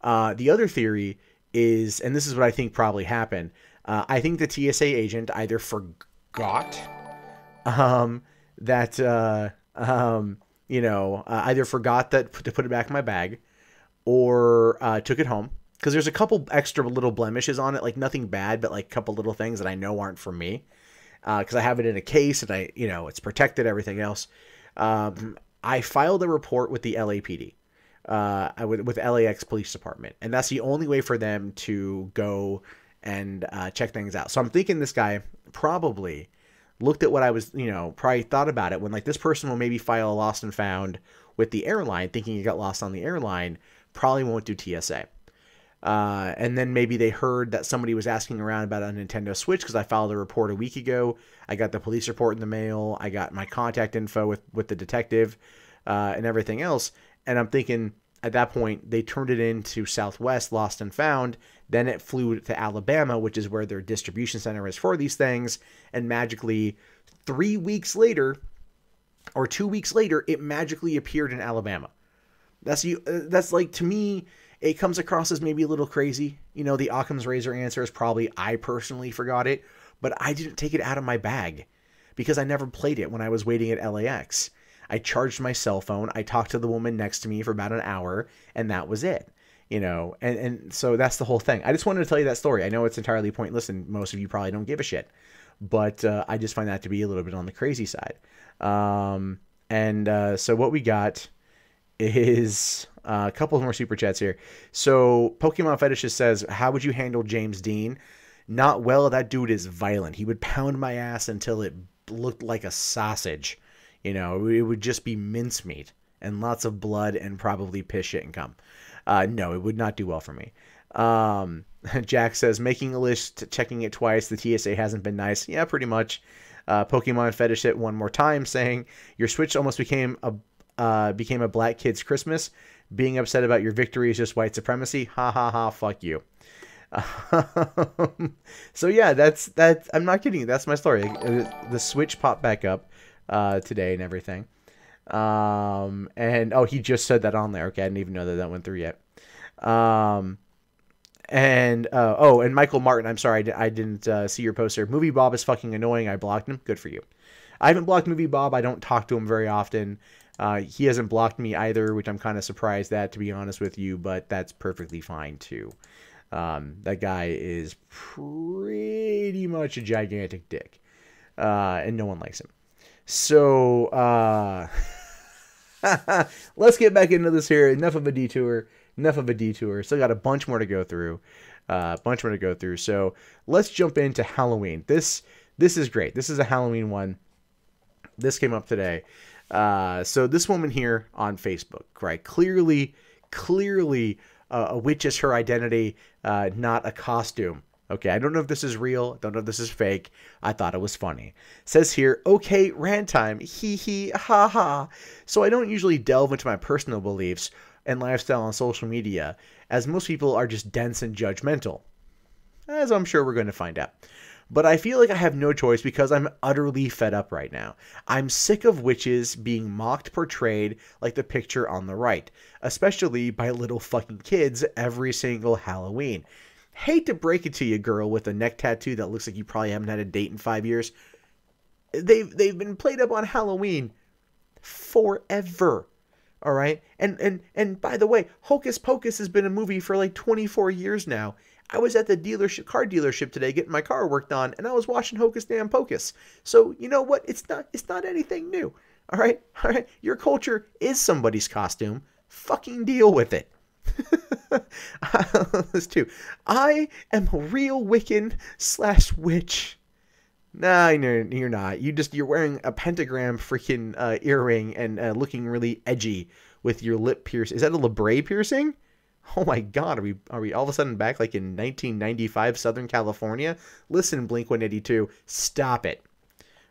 The other theory is, and this is what I think probably happened, I think the TSA agent either forgot either forgot to put it back in my bag or took it home. Because there's a couple extra little blemishes on it, like nothing bad, but like a couple little things that I know aren't for me. because I have it in a case and it's protected, everything else. I filed a report with the LAPD, with LAX Police Department, and that's the only way for them to go and check things out. So I'm thinking this guy probably looked at what I was, probably thought about it when like this person will maybe file a lost and found with the airline, thinking he got lost on the airline, probably won't do TSA. And then maybe they heard that somebody was asking around about a Nintendo Switch because I filed a report a week ago. I got the police report in the mail. I got my contact info with the detective and everything else. And I'm thinking at that point, they turned it into Southwest Lost and Found. Then it flew to Alabama, which is where their distribution center is for these things. And magically, 3 weeks later, or 2 weeks later, it magically appeared in Alabama. That's like, to me, it comes across as maybe a little crazy. The Occam's razor answer is probably I personally forgot it, but I didn't take it out of my bag because I never played it when I was waiting at LAX. I charged my cell phone. I talked to the woman next to me for about an hour, and that was it. And so that's the whole thing. I just wanted to tell you that story. I know it's entirely pointless, and most of you probably don't give a shit, but I just find that to be a little bit on the crazy side. So what we got is a couple more super chats here. So Pokemon Fetishist says, how would you handle James Dean? Not well. That dude is violent. He would pound my ass until it looked like a sausage. It would just be mincemeat and lots of blood and probably piss, shit, and cum. No, it would not do well for me. Jack says, making a list, checking it twice. The TSA hasn't been nice. Yeah, pretty much. Pokemon Fetish it one more time, saying, your Switch almost became a black kid's Christmas. Being upset about your victory is just white supremacy. Ha ha ha, fuck you. So yeah, that's I'm not kidding you. That's my story. The Switch popped back up today and everything. And he just said that on there. Okay, I didn't even know that went through yet. And Michael Martin, I'm sorry, I didn't see your poster. Movie Bob is fucking annoying. I blocked him. Good for you. I haven't blocked Movie Bob. I don't talk to him very often. He hasn't blocked me either, which I'm kind of surprised at, to be honest with you, but that's perfectly fine too. That guy is pretty much a gigantic dick, and no one likes him. So let's get back into this here. Enough of a detour. Still got a bunch more to go through. So let's jump into Halloween. This is great. This is a Halloween one. This came up today. So this woman here on Facebook, right? Clearly, a witch is her identity, not a costume. Okay, I don't know if this is real. Don't know if this is fake. I thought it was funny. Says here, okay, rant time. Hee hee, ha ha. So I don't usually delve into my personal beliefs and lifestyle on social media, as most people are just dense and judgmental, as I'm sure we're going to find out. But I feel like I have no choice because I'm utterly fed up right now. I'm sick of witches being mocked, portrayed like the picture on the right, especially by little fucking kids every single Halloween. Hate to break it to you, girl with a neck tattoo that looks like you probably haven't had a date in 5 years. They've been played up on Halloween forever. All right? And by the way, Hocus Pocus has been a movie for like 24 years now. I was at the car dealership today getting my car worked on, and I was watching Hocus Damn Pocus. So, you know what? It's not anything new. All right? Your culture is somebody's costume. Fucking deal with it. This too. I am a real Wiccan / witch. Nah, you're not. You're wearing a pentagram freaking earring and looking really edgy with your lip pierce. Is that a labrae piercing? Oh my God, are we all of a sudden back like in 1995 Southern California? Listen, Blink-182, stop it.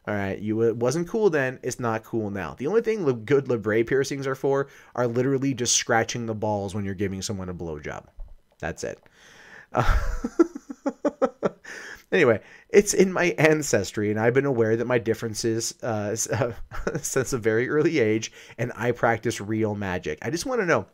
All right, it wasn't cool then. It's not cool now. The only thing good labrae piercings are for are literally just scratching the balls when you're giving someone a blowjob. That's it. Anyway, it's in my ancestry, and I've been aware that my differences since a very early age, and I practice real magic. I just want to know,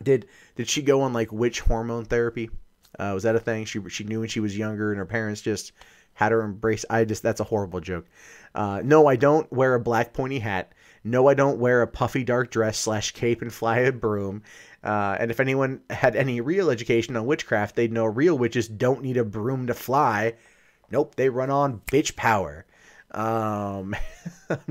did she go on like witch hormone therapy? Was that a thing? She knew when she was younger, and her parents just had her embrace. That's a horrible joke. No, I don't wear a black pointy hat. No, I don't wear a puffy dark dress / cape and fly a broom. And if anyone had any real education on witchcraft, they'd know real witches don't need a broom to fly. Nope, they run on bitch power. I'm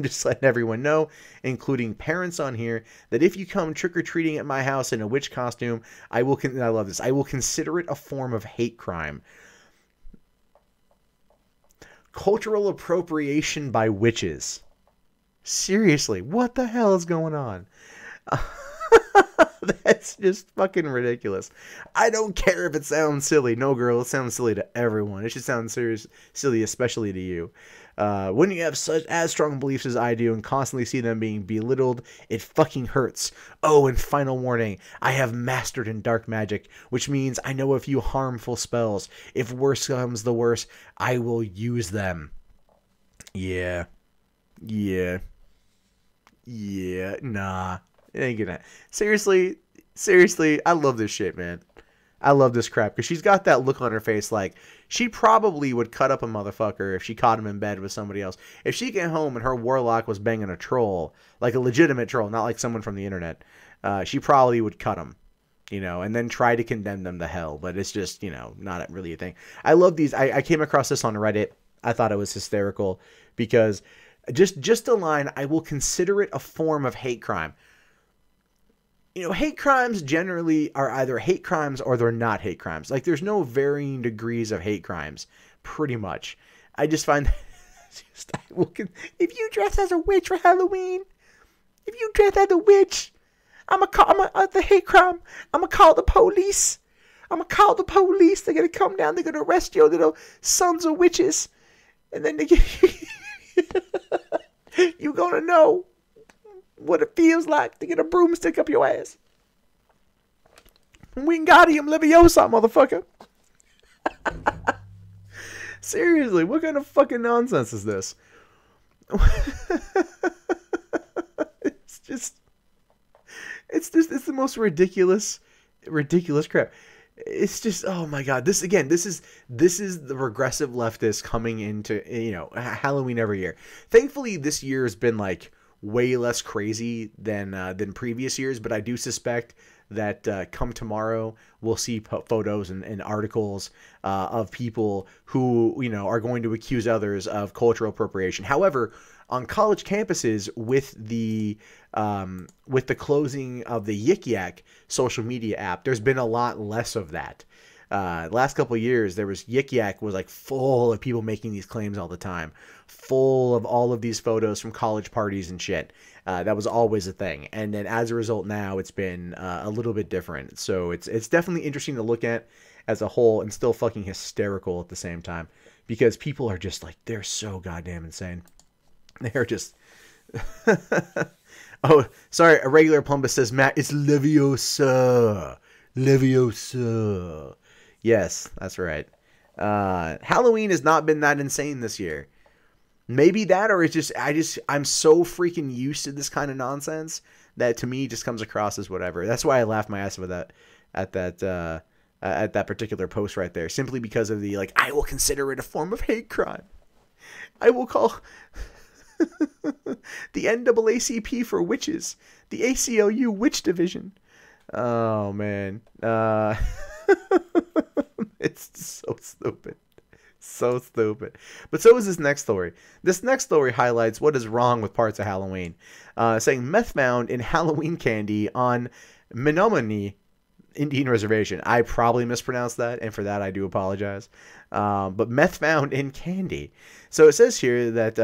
just letting everyone know, including parents on here, that if you come trick-or-treating at my house in a witch costume, I love this, I will consider it a form of hate crime. Cultural appropriation by witches. Seriously, what the hell is going on? That's just fucking ridiculous. I don't care if it sounds silly. No, girl, it sounds silly to everyone. It should sound silly, especially to you. When you have such as strong beliefs as I do and constantly see them being belittled, it fucking hurts. Oh, and final warning, I have mastered in dark magic, which means I know a few harmful spells. If worse comes the worst, I will use them. Yeah, nah. It ain't gonna. Seriously, I love this shit, man. I love this crap because she's got that look on her face like she probably would cut up a motherfucker if she caught him in bed with somebody else. If she came home and her warlock was banging a troll, like a legitimate troll, not like someone from the internet, she probably would cut him, and then try to condemn them to hell. But it's just, not really a thing. I love these. I came across this on Reddit. I thought it was hysterical because just a line, I will consider it a form of hate crime. Hate crimes generally are either hate crimes or they're not hate crimes. Like, there's no varying degrees of hate crimes, pretty much. I just find that if you dress as a witch for Halloween, I'm the hate crime. I'm going to call the police. They're going to come down. They're going to arrest your little sons of witches. And then you're going to know what it feels like to get a broomstick up your ass. Wingardium Leviosa, motherfucker. Seriously, what kind of fucking nonsense is this? It's the most ridiculous crap. It's just, oh my god. This is the regressive leftist coming into, Halloween every year. Thankfully, this year has been like way less crazy than previous years, but I do suspect that come tomorrow we'll see photos and articles of people who are going to accuse others of cultural appropriation. However, on college campuses with the closing of the Yik Yak social media app, there's been a lot less of that. Last couple of years, there was Yik Yak was like full of people making these claims all the time, full of all of these photos from college parties and shit. That was always a thing. And then as a result, now it's been a little bit different. So it's definitely interesting to look at as a whole and still fucking hysterical at the same time because people are just like, they're so goddamn insane. They're just... Oh, sorry. A regular Plumbus says, Matt, it's Leviosa. Yes, that's right. Halloween has not been that insane this year. Maybe that, or it's just I'm so freaking used to this kind of nonsense that to me just comes across as whatever. That's why I laughed my ass with that at that particular post right there, simply because of the I will consider it a form of hate crime. I will call the NAACP for witches, the ACLU Witch Division. Oh man. It's so stupid. So stupid. But so is this next story. This next story highlights what is wrong with parts of Halloween. Saying meth found in Halloween candy on Menominee Indian Reservation. I probably mispronounced that, and for that I do apologize. But meth found in candy. So it says here that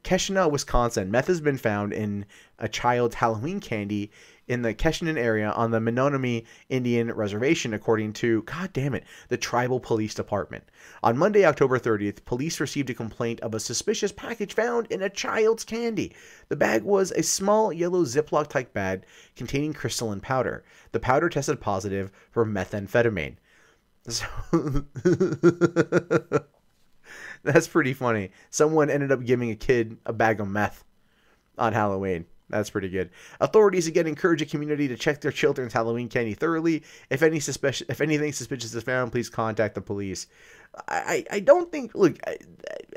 Keshena, Wisconsin, meth has been found in a child's Halloween candy in the Keshena area on the Menominee Indian Reservation, according to, god damn it, the Tribal Police Department. On Monday, October 30th, police received a complaint of a suspicious package found in a child's candy. The bag was a small yellow Ziploc-type bag containing crystalline powder. The powder tested positive for methamphetamine. So that's pretty funny. Someone ended up giving a kid a bag of meth on Halloween. That's pretty good. Authorities again encourage the community to check their children's Halloween candy thoroughly. If anything suspicious is found, please contact the police. I don't think. Look,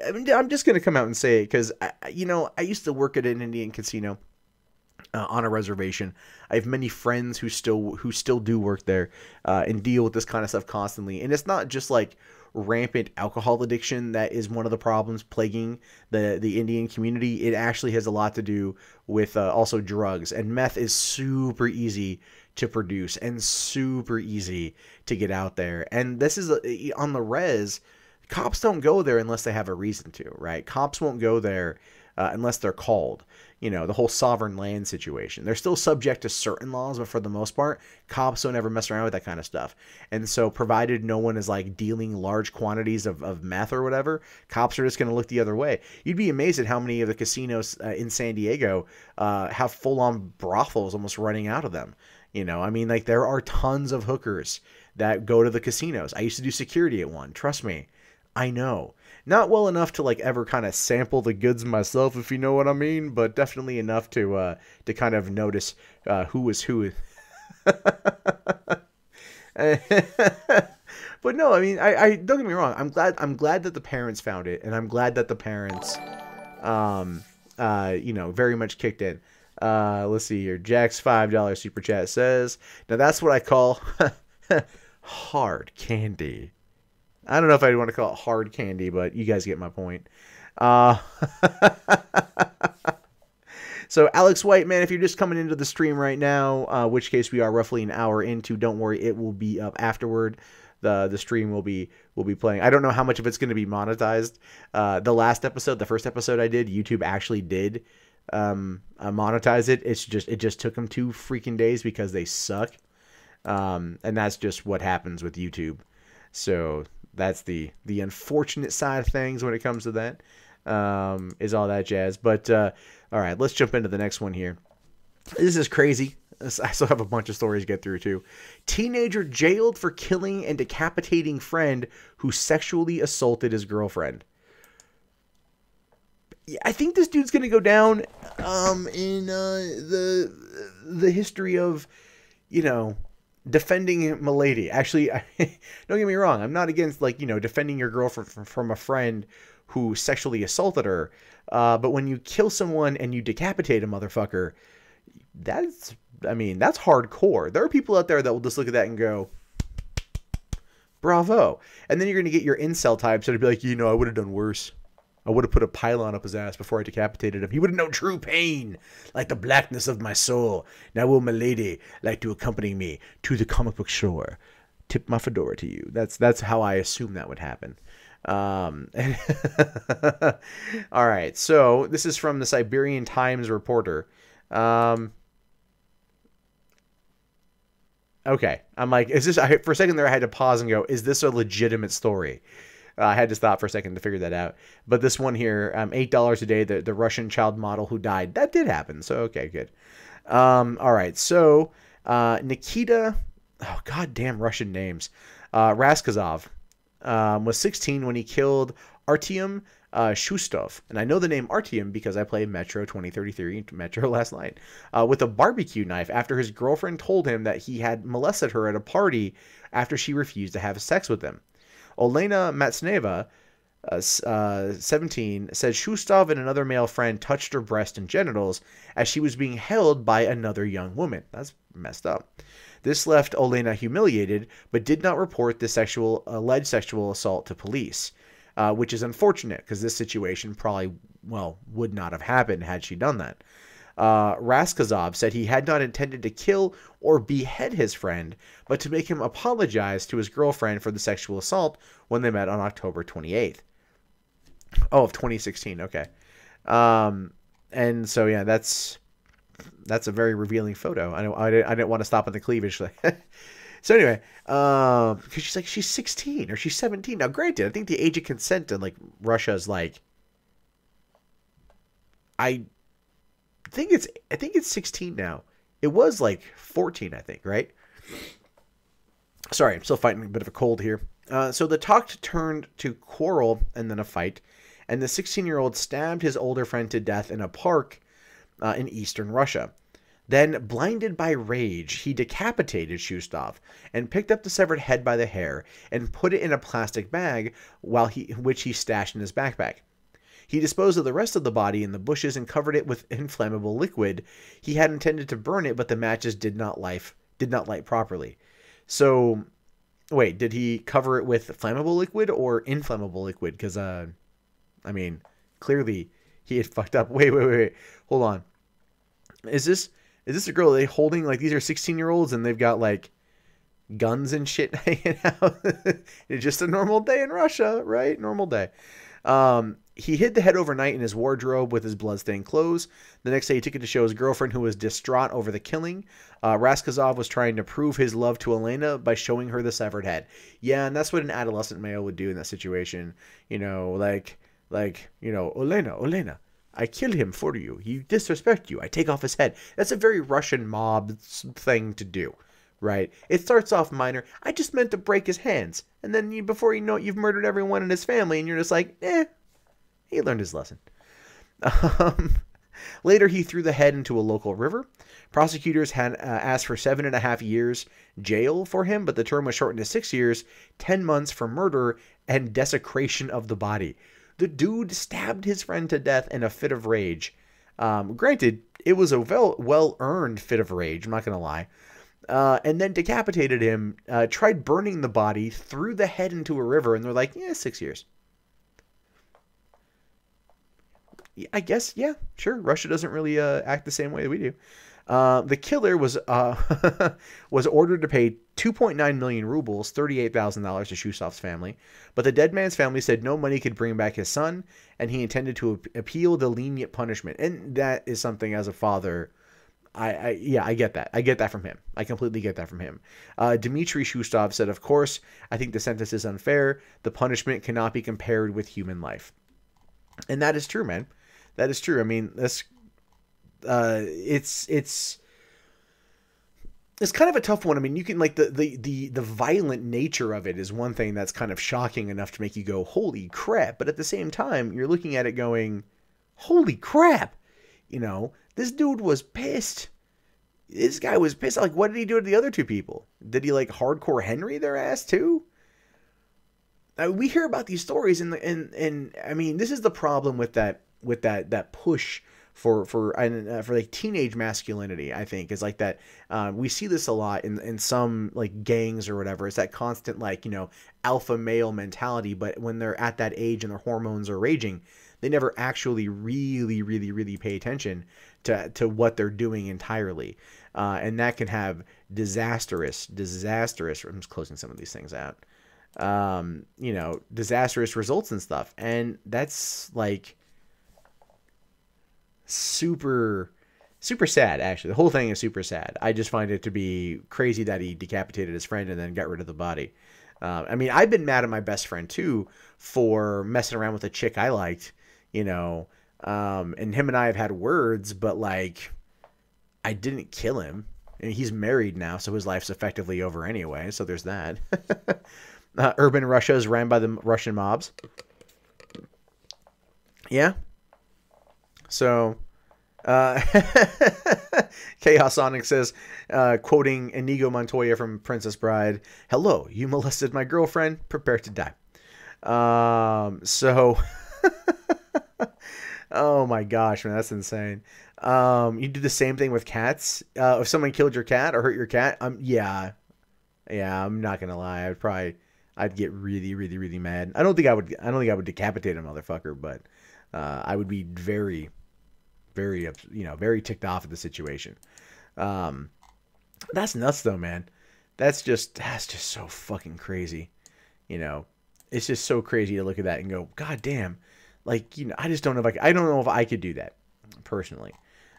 I'm just gonna come out and say it because I used to work at an Indian casino on a reservation. I have many friends who still do work there and deal with this kind of stuff constantly. And it's not just like rampant alcohol addiction that is one of the problems plaguing the Indian community. It actually has a lot to do with also drugs, and meth is super easy to produce and super easy to get out there. And this is on the res. Cops don't go there unless they have a reason to, right? Cops won't go there unless they're called. You know, the whole sovereign land situation. They're still subject to certain laws, but for the most part, cops don't ever mess around with that kind of stuff. And so provided no one is like dealing large quantities of meth or whatever, cops are just going to look the other way. You'd be amazed at how many of the casinos in San Diego have full-on brothels almost running out of them. You know, I mean, like there are tons of hookers that go to the casinos. I used to do security at one. Trust me. I know. Not well enough to like ever kind of sample the goods myself, if you know what I mean, but definitely enough to kind of notice who was who. But no, I mean, I don't get me wrong. I'm glad that the parents found it, and I'm glad that the parents, you know, very much kicked in. Let's see here. Jack's $5 super chat says, now that's what I call hard candy. I don't know if I want to call it hard candy, but you guys get my point. So Alex White, man, if you're just coming into the stream right now, which case we are roughly an hour into, don't worry, it will be up afterward. The stream will be playing. I don't know how much of it's going to be monetized. The last episode, the first episode I did, YouTube actually did monetize it. It just took them 2 freaking days because they suck. And that's just what happens with YouTube. So that's the unfortunate side of things when it comes to that, is all that jazz. But all right, let's jump into the next one here. This is crazy. I still have a bunch of stories to get through too. Teenager jailed for killing and decapitating friend who sexually assaulted his girlfriend. Yeah, I think this dude's gonna go down in the history of, you know, defending milady. Actually, don't get me wrong. I'm not against, like, you know, defending your girlfriend from a friend who sexually assaulted her. But when you kill someone and you decapitate a motherfucker, that's hardcore. There are people out there that will just look at that and go, bravo. And then you're going to get your incel types that'll be like, you know, I would have done worse. I would have put a pylon up his ass before I decapitated him. He would have known true pain, like the blackness of my soul. Now will my lady like to accompany me to the comic book shore? Tip my fedora to you. That's how I assume that would happen. All right, so this is from the Siberian Times reporter. Okay, I'm like, is this? For a second there, I had to pause and go, is this a legitimate story? I had to stop for a second to figure that out. But this one here, $8 a day, the Russian child model who died, that did happen. So, okay, good. All right, so Nikita, oh, goddamn Russian names, Raskazov was 16 when he killed Artyom Shustov. And I know the name Artyom because I played Metro 2033, Metro last night, with a barbecue knife after his girlfriend told him that he had molested her at a party after she refused to have sex with him. Olena Matsneva, 17, said Shustov and another male friend touched her breast and genitals as she was being held by another young woman. That's messed up. This left Olena humiliated, but did not report the alleged sexual assault to police, which is unfortunate because this situation probably, would not have happened had she done that. Raskazov said he had not intended to kill or behead his friend, but to make him apologize to his girlfriend for the sexual assault when they met on October 28th. Oh, of 2016. Okay. And so, yeah, that's a very revealing photo. I didn't want to stop at the cleavage. So anyway, because she's 16 or she's 17. Now, granted, I think the age of consent in, like, Russia is like, I think it's 16 now. It was like 14, I think, right? Sorry, I'm still fighting a bit of a cold here. So the talk turned to quarrel and then a fight, and the 16-year-old stabbed his older friend to death in a park in eastern Russia. Then, blinded by rage, he decapitated Shustov and picked up the severed head by the hair and put it in a plastic bag which he stashed in his backpack. He disposed of the rest of the body in the bushes and covered it with inflammable liquid. He had intended to burn it, but the matches did not light properly. So, Wait, did he cover it with flammable liquid or inflammable liquid? Because, I mean, clearly he had fucked up. Wait. Hold on. Is this a girl? Are they holding, like, these are 16-year-olds and they've got, like, guns and shit hanging out? It's just a normal day in Russia, right? Normal day. He hid the head overnight in his wardrobe with his bloodstained clothes. The next day, he took it to show his girlfriend, who was distraught over the killing. Raskazov was trying to prove his love to Elena by showing her the severed head. Yeah, and that's what an adolescent male would do in that situation. You know, like, you know, Elena, I kill him for you. He disrespect you. I take off his head. That's a very Russian mob thing to do, right? It starts off minor. I just meant to break his hands. And then before you know it, you've murdered everyone in his family, and you're just like, he learned his lesson. Later, he threw the head into a local river. Prosecutors had asked for 7.5 years jail for him, but the term was shortened to 6 years, 10 months for murder and desecration of the body. The dude stabbed his friend to death in a fit of rage. Granted, it was a well-earned fit of rage, I'm not going to lie. And then decapitated him, tried burning the body, threw the head into a river, and they're like, 6 years. I guess, yeah, sure. Russia doesn't really act the same way that we do. The killer was was ordered to pay 2.9 million rubles, $38,000 to Shusov's family, but the dead man's family said no money could bring back his son, and he intended to appeal the lenient punishment. And that is something, as a father, I get that. I get that from him. I completely get that from him. Dmitry Shustov said, "Of course, I think the sentence is unfair. The punishment cannot be compared with human life." And that is true, man. That is true. I mean, that's it's kind of a tough one. I mean, you can, like, the violent nature of it is one thing that's kind of shocking enough to make you go, holy crap. But at the same time, you're looking at it going, holy crap. You know, this dude was pissed. This guy was pissed. Like, what did he do to the other two people? Did he, like, hardcore Henry their ass too? We hear about these stories, and I mean, this is the problem with that push for like teenage masculinity. I think is like that. We see this a lot in some, like, gangs or whatever. It's that constant, like, you know, alpha male mentality. But when they're at that age and their hormones are raging, they never actually really pay attention to what they're doing entirely, and that can have disastrous. I'm just closing some of these things out. You know, disastrous results and stuff. And that's, like, super sad, actually. The whole thing is super sad. I just find it to be crazy that he decapitated his friend and then got rid of the body. I mean, I've been mad at my best friend too for messing around with a chick I liked, you know, and him and I have had words, but, like, I didn't kill him. And he's married now, so his life's effectively over anyway. So there's that. Urban Russia is ran by the Russian mobs. Yeah. So, Chaos Sonic says, quoting Inigo Montoya from Princess Bride, "Hello, you molested my girlfriend. Prepare to die." So, oh my gosh, man, that's insane. You do the same thing with cats. If someone killed your cat or hurt your cat, yeah, I'm not gonna lie. I'd get really mad. I don't think I would decapitate a motherfucker, but I would be very ticked off at the situation. That's nuts though, man. That's just so fucking crazy. You know, it's just so crazy to look at that and go, God damn. Like, you know, I just don't know if I could do that personally.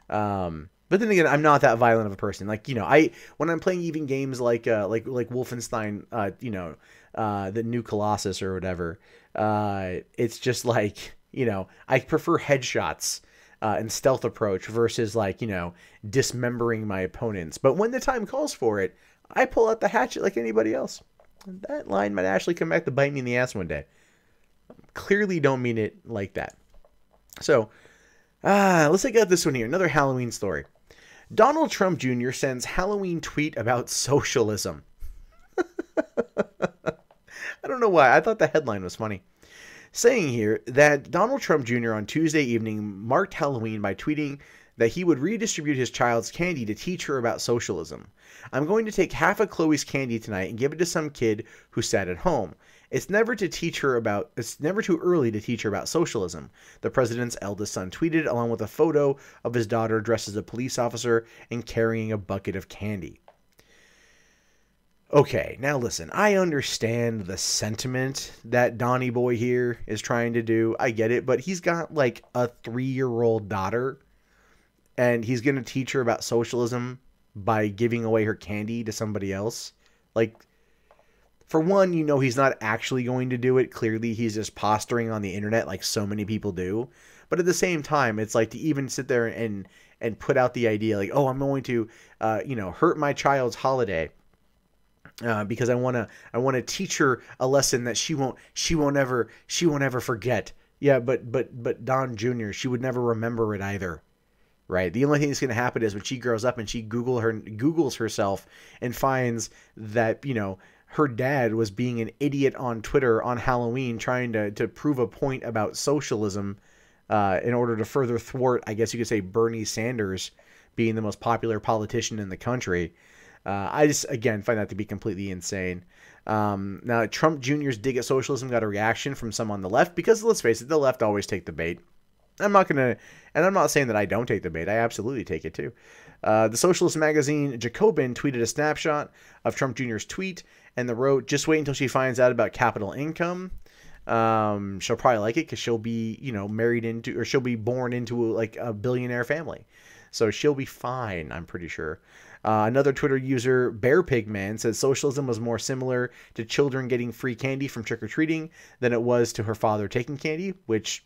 But then again, I'm not that violent of a person. Like, you know, when I'm playing even games like Wolfenstein, you know, the New Colossus or whatever, it's just like, you know, I prefer headshots and stealth approach versus, like, you know, dismembering my opponents. But when the time calls for it, I pull out the hatchet like anybody else. That line might actually come back to bite me in the ass one day. Clearly don't mean it like that. So, let's take out this one here. Another Halloween story. Donald Trump Jr. sends Halloween tweet about socialism. I don't know why. I thought the headline was funny. Saying here that Donald Trump Jr. on Tuesday evening marked Halloween by tweeting that he would redistribute his child's candy to teach her about socialism. I'm going to take half of Chloe's candy tonight and give it to some kid who sat at home. It's never too early to teach her about socialism, the president's eldest son tweeted, along with a photo of his daughter dressed as a police officer and carrying a bucket of candy. Okay, now listen, I understand the sentiment that Donnie Boy here is trying to do. I get it, but he's got like a 3-year-old daughter, and he's going to teach her about socialism by giving away her candy to somebody else. Like, for one, you know he's not actually going to do it. Clearly, he's just posturing on the internet like so many people do. But at the same time, it's like to even sit there and put out the idea like, oh, I'm going to, hurt my child's holiday because I want to teach her a lesson that she won't ever forget. Yeah, but Don Jr., she would never remember it either. Right. The only thing that's going to happen is when she grows up and she Googles herself and finds that, her dad was being an idiot on Twitter on Halloween trying to prove a point about socialism in order to further thwart, I guess you could say, Bernie Sanders being the most popular politician in the country. I just, again, find that to be completely insane. Now, Trump Jr.'s dig at socialism got a reaction from some on the left because, let's face it, the left always take the bait. I'm not saying that I don't take the bait. I absolutely take it too. The socialist magazine Jacobin tweeted a snapshot of Trump Jr.'s tweet and wrote, "Just wait until she finds out about capital income. She'll probably like it because she'll be, she'll be born into like a billionaire family. So she'll be fine, I'm pretty sure." Another Twitter user, Bear Pig Man, said socialism was more similar to children getting free candy from trick-or-treating than it was to her father taking candy, which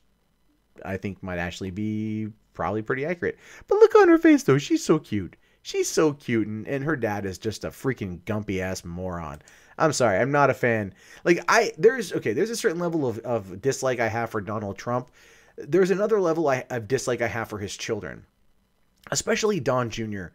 I think might actually be probably pretty accurate. But look on her face, though. She's so cute. She's so cute, and her dad is just a freaking gumpy-ass moron. I'm sorry. I'm not a fan. Like, there's a certain level of dislike I have for Donald Trump. There's another level of dislike I have for his children, especially Don Jr.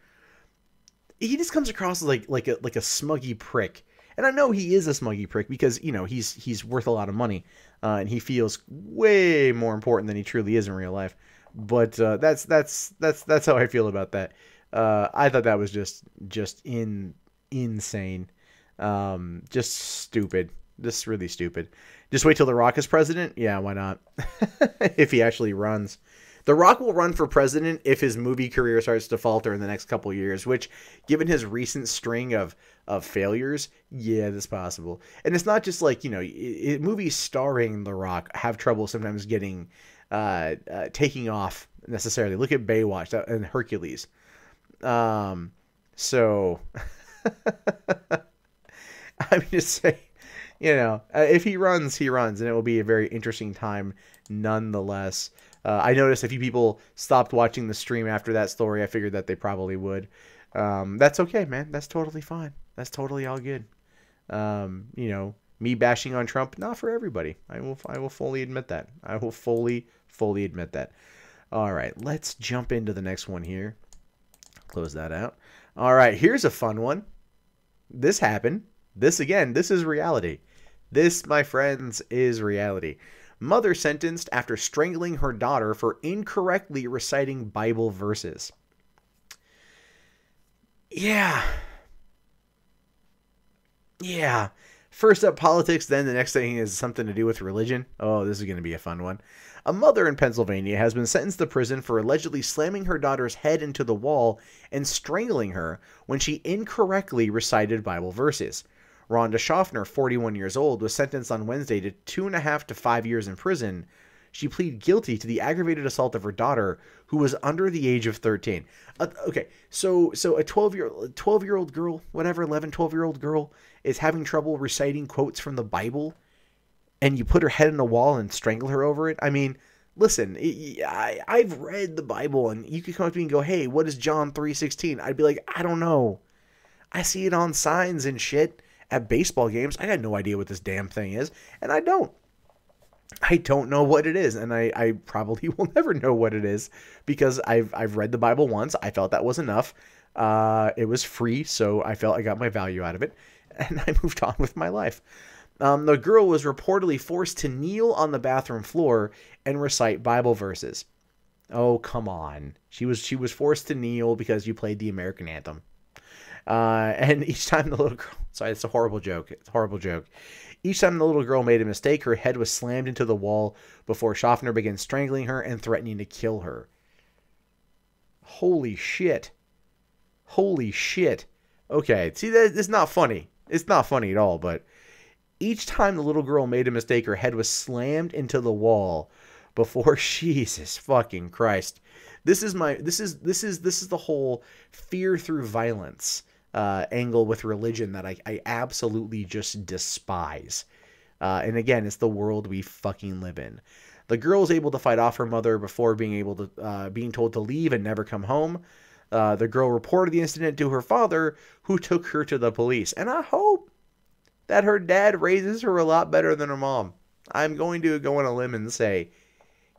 He just comes across as like a smuggy prick. And I know he is a smuggy prick because, he's worth a lot of money. And he feels way more important than he truly is in real life. But that's how I feel about that. I thought that was just insane. Just stupid. Just really stupid. Just wait till The Rock is president? Yeah, why not? If he actually runs. The Rock will run for president if his movie career starts to falter in the next couple years, which, given his recent string of failures, yeah, that's possible. And it's not just like, movies starring The Rock have trouble sometimes getting, taking off necessarily. Look at Baywatch and Hercules. So, I'm just saying, if he runs, and it will be a very interesting time nonetheless. I noticed a few people stopped watching the stream after that story. I figured that they probably would. That's okay, man. That's totally fine. That's totally all good. Me bashing on Trump, not for everybody. I will fully admit that. I will fully admit that. All right, let's jump into the next one here. Close that out. All right, here's a fun one. This happened. This is reality. This, my friends, is reality. Mother sentenced after strangling her daughter for incorrectly reciting Bible verses. Yeah. First up, politics, then the next thing is something to do with religion. Oh, this is going to be a fun one. A mother in Pennsylvania has been sentenced to prison for allegedly slamming her daughter's head into the wall and strangling her when she incorrectly recited Bible verses. Rhonda Schaffner, 41 years old, was sentenced on Wednesday to 2.5 to 5 years in prison. She pleaded guilty to the aggravated assault of her daughter, who was under the age of 13. Okay, so a 12-year-old girl, whatever, 11, 12-year-old girl is having trouble reciting quotes from the Bible, and you put her head in a wall and strangle her over it? I mean, listen, I've read the Bible, and you could come up to me and go, hey, what is John 3:16? I'd be like, I don't know. I see it on signs and shit at baseball games. I got no idea what this damn thing is, and I don't know what it is, and I probably will never know what it is because I've read the Bible once. I felt that was enough. It was free, so I felt I got my value out of it, and I moved on with my life. The girl was reportedly forced to kneel on the bathroom floor and recite Bible verses. Oh, come on. She was forced to kneel because you played the American anthem. And each time the little girl, sorry, it's a horrible joke. It's a horrible joke. Each time the little girl made a mistake, her head was slammed into the wall before Schaffner began strangling her and threatening to kill her. Holy shit. Holy shit. Okay, see, it's not funny. It's not funny at all, but each time the little girl made a mistake, her head was slammed into the wall before Jesus fucking Christ. This is the whole fear through violence angle with religion that I absolutely just despise. And again, it's the world we fucking live in. The girl is able to fight off her mother before being told to leave and never come home. The girl reported the incident to her father, who took her to the police. And I hope that her dad raises her a lot better than her mom. I'm going to go on a limb and say,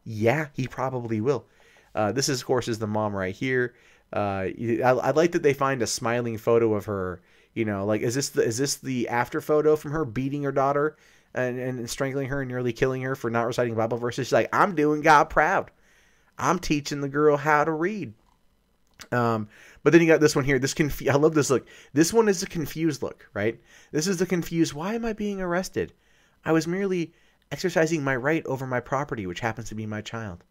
yeah, he probably will. This, of course, is the mom right here. I'd like that they find a smiling photo of her. You know, like, is this the after photo from her beating her daughter and strangling her and nearly killing her for not reciting Bible verses? She's like, I'm doing God proud. I'm teaching the girl how to read. But then you got this one here. I love this look. This one is a confused look, right? This is the confused. Why am I being arrested? I was merely exercising my right over my property, which happens to be my child.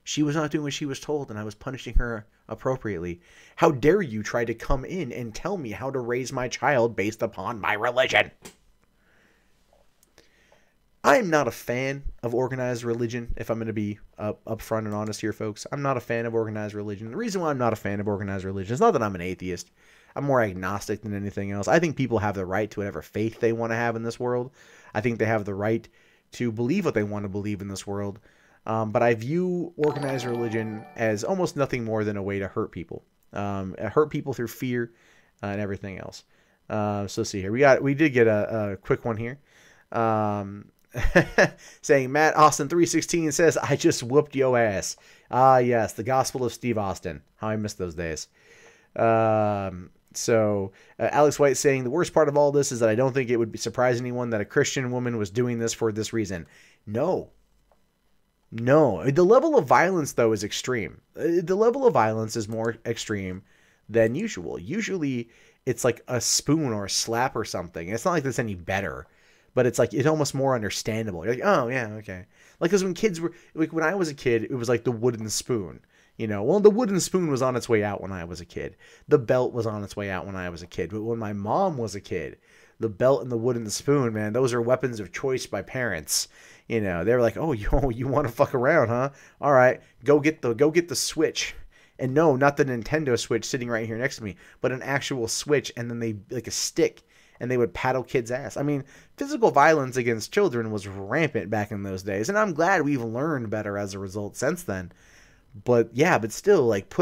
She was not doing what she was told, and I was punishing her appropriately. How dare you try to come in and tell me how to raise my child based upon my religion? I'm not a fan of organized religion, if I'm going to be upfront and honest here, folks. I'm not a fan of organized religion. The reason why I'm not a fan of organized religion is not that I'm an atheist. I'm more agnostic than anything else. I think people have the right to whatever faith they want to have in this world. I think they have the right to believe what they want to believe in this world. But I view organized religion as almost nothing more than a way to hurt people. Hurt people through fear and everything else. So let's see here. We did get a quick one here. Saying Matt Austin 316 says, I just whooped yo ass. Ah, yes, the gospel of Steve Austin. How I miss those days. Alex White saying, the worst part of all this is that I don't think it would surprise anyone that a Christian woman was doing this for this reason. No. The level of violence, though, is extreme. The level of violence is more extreme than usual. Usually, it's like a spoon or a slap or something. It's not like that's any better. But it's like, it's almost more understandable. You're like, oh, yeah, okay. Like, because when kids were, like, when I was a kid, it was like the wooden spoon. You know, well, the wooden spoon was on its way out when I was a kid. The belt was on its way out when I was a kid. But when my mom was a kid, the belt and the wooden spoon, man, those are weapons of choice by parents. You know, they were like, oh, you want to fuck around, huh? All right, go get the Switch. And no, not the Nintendo Switch sitting right here next to me, but an actual Switch, and then they, like a stick, and they would paddle kids' ass. I mean, physical violence against children was rampant back in those days, and I'm glad we've learned better as a result since then. But yeah, but still, like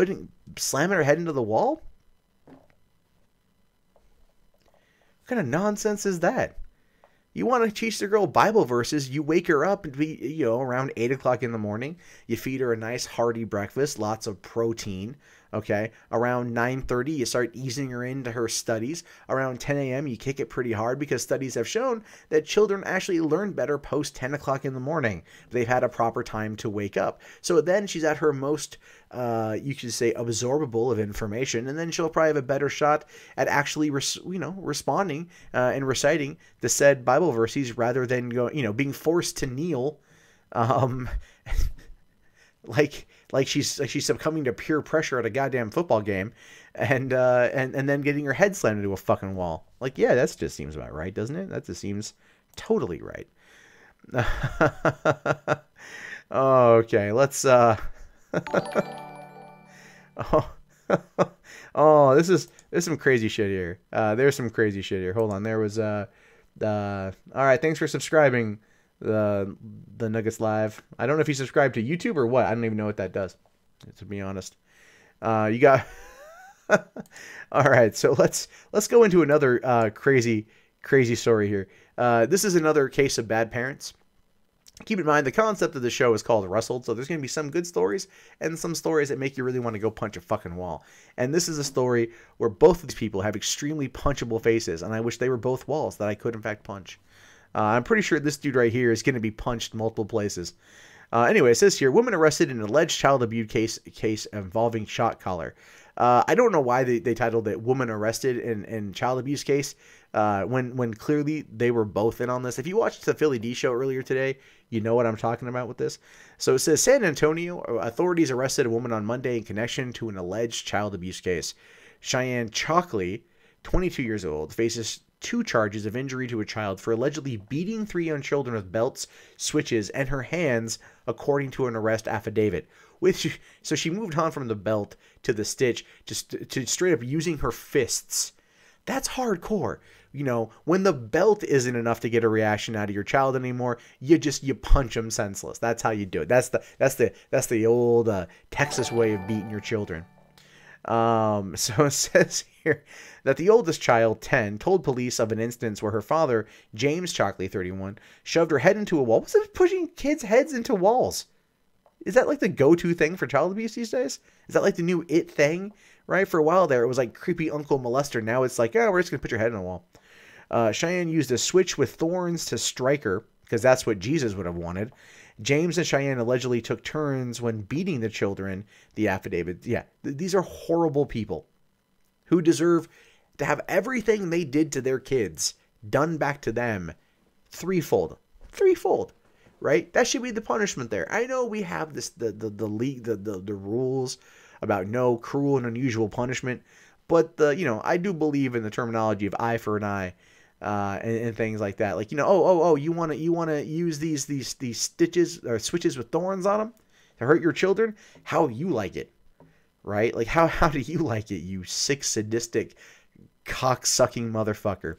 slamming her head into the wall? What kind of nonsense is that? You want to teach the girl Bible verses, you wake her up and be, around 8 o'clock in the morning. You feed her a nice hearty breakfast, lots of protein. Okay, around 9:30, you start easing her into her studies. Around 10 a.m., you kick it pretty hard because studies have shown that children actually learn better post 10 o'clock in the morning. They've had a proper time to wake up. So then she's at her most, you could say, absorbable of information, and then she'll probably have a better shot at actually, responding and reciting the said Bible verses rather than being forced to kneel, like she's succumbing to peer pressure at a goddamn football game, and then getting her head slammed into a fucking wall. Like, yeah, that just seems about right, doesn't it? That just seems totally right. Okay, let's there's some crazy shit here. There's some crazy shit here. Hold on, there was all right, thanks for subscribing. The Nuggets Live. I don't know if you subscribe to YouTube or what. I don't even know what that does, to be honest. You got all right. So let's go into another crazy story here. This is another case of bad parents. Keep in mind the concept of the show is called Rustl'd, so there's going to be some good stories and some stories that make you really want to go punch a fucking wall. And this is a story where both of these people have extremely punchable faces, and I wish they were both walls that I could in fact punch. I'm pretty sure this dude right here is going to be punched multiple places. Anyway, it says here, woman arrested in an alleged child abuse case involving shot collar. I don't know why they titled it "Woman Arrested in Child Abuse Case" when clearly they were both in on this. If you watched the Philly D show earlier today, you know what I'm talking about with this. So it says San Antonio authorities arrested a woman on Monday in connection to an alleged child abuse case. Cheyenne Chalkley, 22 years old, faces 2 charges of injury to a child for allegedly beating 3 young children with belts, switches, and her hands, according to an arrest affidavit. So she moved on from the belt to the stitch to straight up using her fists. That's hardcore. You know, when the belt isn't enough to get a reaction out of your child anymore, you punch them senseless. That's how you do it. That's the old Texas way of beating your children. So it says here that the oldest child, 10, told police of an instance where her father, James Chalkley, 31, shoved her head into a wall. What's it pushing kids' heads into walls? Is that like the go-to thing for child abuse these days? Is that like the new it thing? Right? For a while there, it was like creepy uncle molester. Now it's like, we're just going to put your head in a wall. Cheyenne used a switch with thorns to strike her, because that's what Jesus would have wanted. James and Cheyenne allegedly took turns when beating the children, the affidavit. Yeah, these are horrible people who deserve to have everything they did to their kids done back to them threefold, right? That should be the punishment there. I know we have this the league the rules about no cruel and unusual punishment, but I do believe in the terminology of eye for an eye. And things like that, like you want to use these stitches or switches with thorns on them to hurt your children. How you like it, right? Like how do you like it, you sick, sadistic, cock-sucking motherfucker?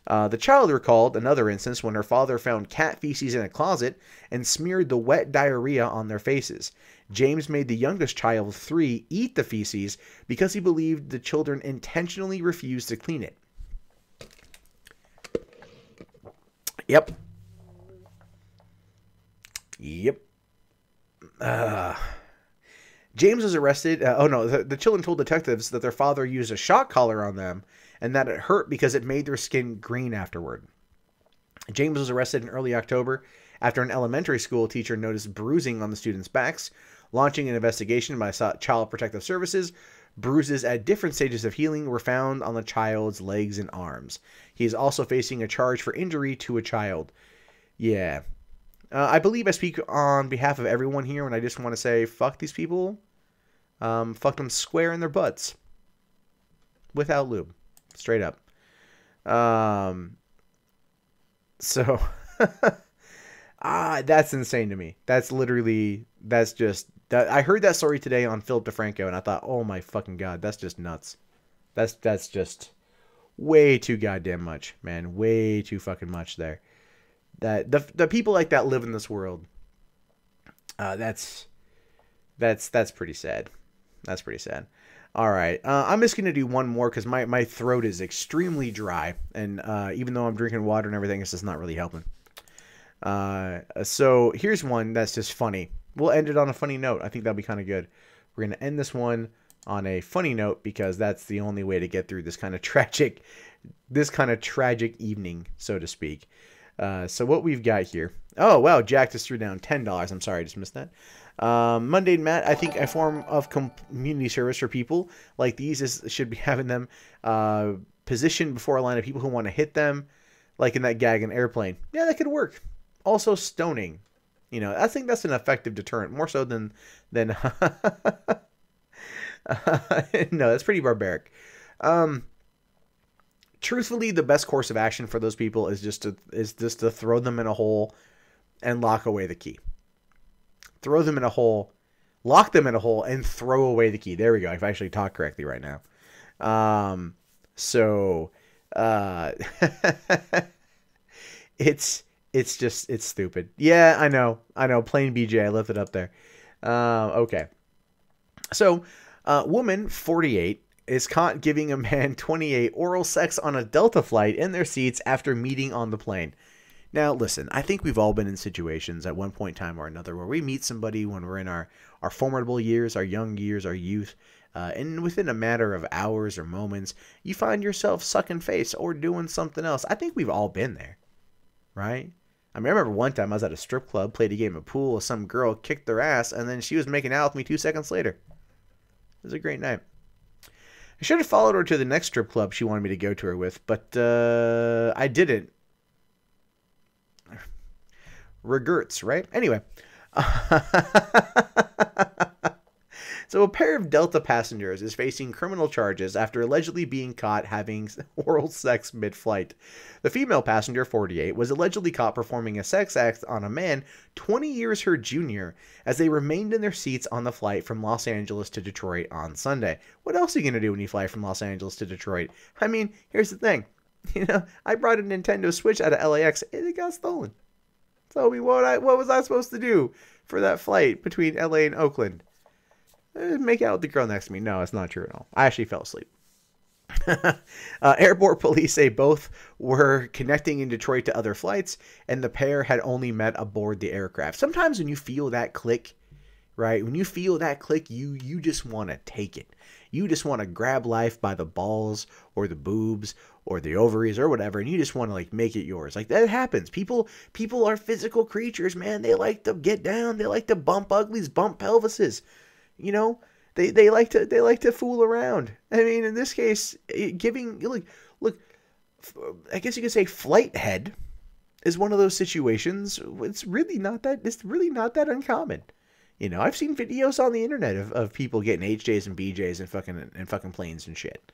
The child recalled another instance when her father found cat feces in a closet and smeared the wet diarrhea on their faces. James made the youngest child, 3, eat the feces because he believed the children intentionally refused to clean it. Yep. James was arrested. The children told detectives that their father used a shock collar on them and that it hurt because it made their skin green afterward. James was arrested in early October after an elementary school teacher noticed bruising on the students' backs, launching an investigation by Child Protective Services. Bruises at different stages of healing were found on the child's legs and arms. He is also facing a charge for injury to a child. Yeah. I believe I speak on behalf of everyone here when I just want to say, fuck these people. Fuck them square in their butts. Without lube. Straight up. So, that's insane to me. That's just... I heard that story today on Philip DeFranco, and I thought, oh my fucking god, that's just nuts. That's just way too goddamn much, man. Way too fucking much there. That the people like that live in this world. That's pretty sad. That's pretty sad. All right, I'm just gonna do one more because my throat is extremely dry, and even though I'm drinking water and everything, it's just not really helping. So here's one that's just funny. We'll end it on a funny note. I think that'll be kind of good. We're going to end this one on a funny note because that's the only way to get through this kind of tragic evening, so to speak. So what we've got here. Oh, wow. Jack just threw down $10. I'm sorry. I just missed that. Mundane Matt, I think a form of community service for people like these should be having them positioned before a line of people who want to hit them, like in that gag in Airplane. Yeah, that could work. Also, stoning. I think that's an effective deterrent, more so than no, that's pretty barbaric. Truthfully, the best course of action for those people is just to throw them in a hole and lock away the key. Throw them in a hole, lock them in a hole, and throw away the key. There we go. I've actually talked correctly right now. It's stupid. Yeah, I know. Plain BJ, I left it up there. Okay. So, woman, 48, is caught giving a man, 28, oral sex on a Delta flight in their seats after meeting on the plane. Now, listen, I think we've all been in situations at one point in time or another where we meet somebody when we're in our formidable years, our young years, our youth, and within a matter of hours or moments, you find yourself sucking face or doing something else. I think we've all been there, right? I mean, I remember one time I was at a strip club, played a game of pool, some girl kicked their ass, and then she was making out with me 2 seconds later. It was a great night. I should have followed her to the next strip club she wanted me to go to her with, but I didn't. Regrets, right? Anyway. So a pair of Delta passengers is facing criminal charges after allegedly being caught having oral sex mid-flight. The female passenger, 48, was allegedly caught performing a sex act on a man 20 years her junior as they remained in their seats on the flight from Los Angeles to Detroit on Sunday. What else are you going to do when you fly from Los Angeles to Detroit? I mean, here's the thing. I brought a Nintendo Switch out of LAX and it got stolen. So what was I supposed to do for that flight between LA and Oakland? Make out with the girl next to me. No, it's not true at all. I actually fell asleep. Airport police say both were connecting in Detroit to other flights, and the pair had only met aboard the aircraft. Sometimes when you feel that click, right? When you feel that click, you just want to take it. You just want to grab life by the balls or the boobs or the ovaries or whatever, and you just want to make it yours. That happens. People are physical creatures, man. They like to get down. They like to bump uglies, bump pelvises. They like to fool around. I mean, in this case, look, I guess you could say flight head is one of those situations. It's really not that uncommon. I've seen videos on the internet of people getting HJs and BJs and fucking planes and shit.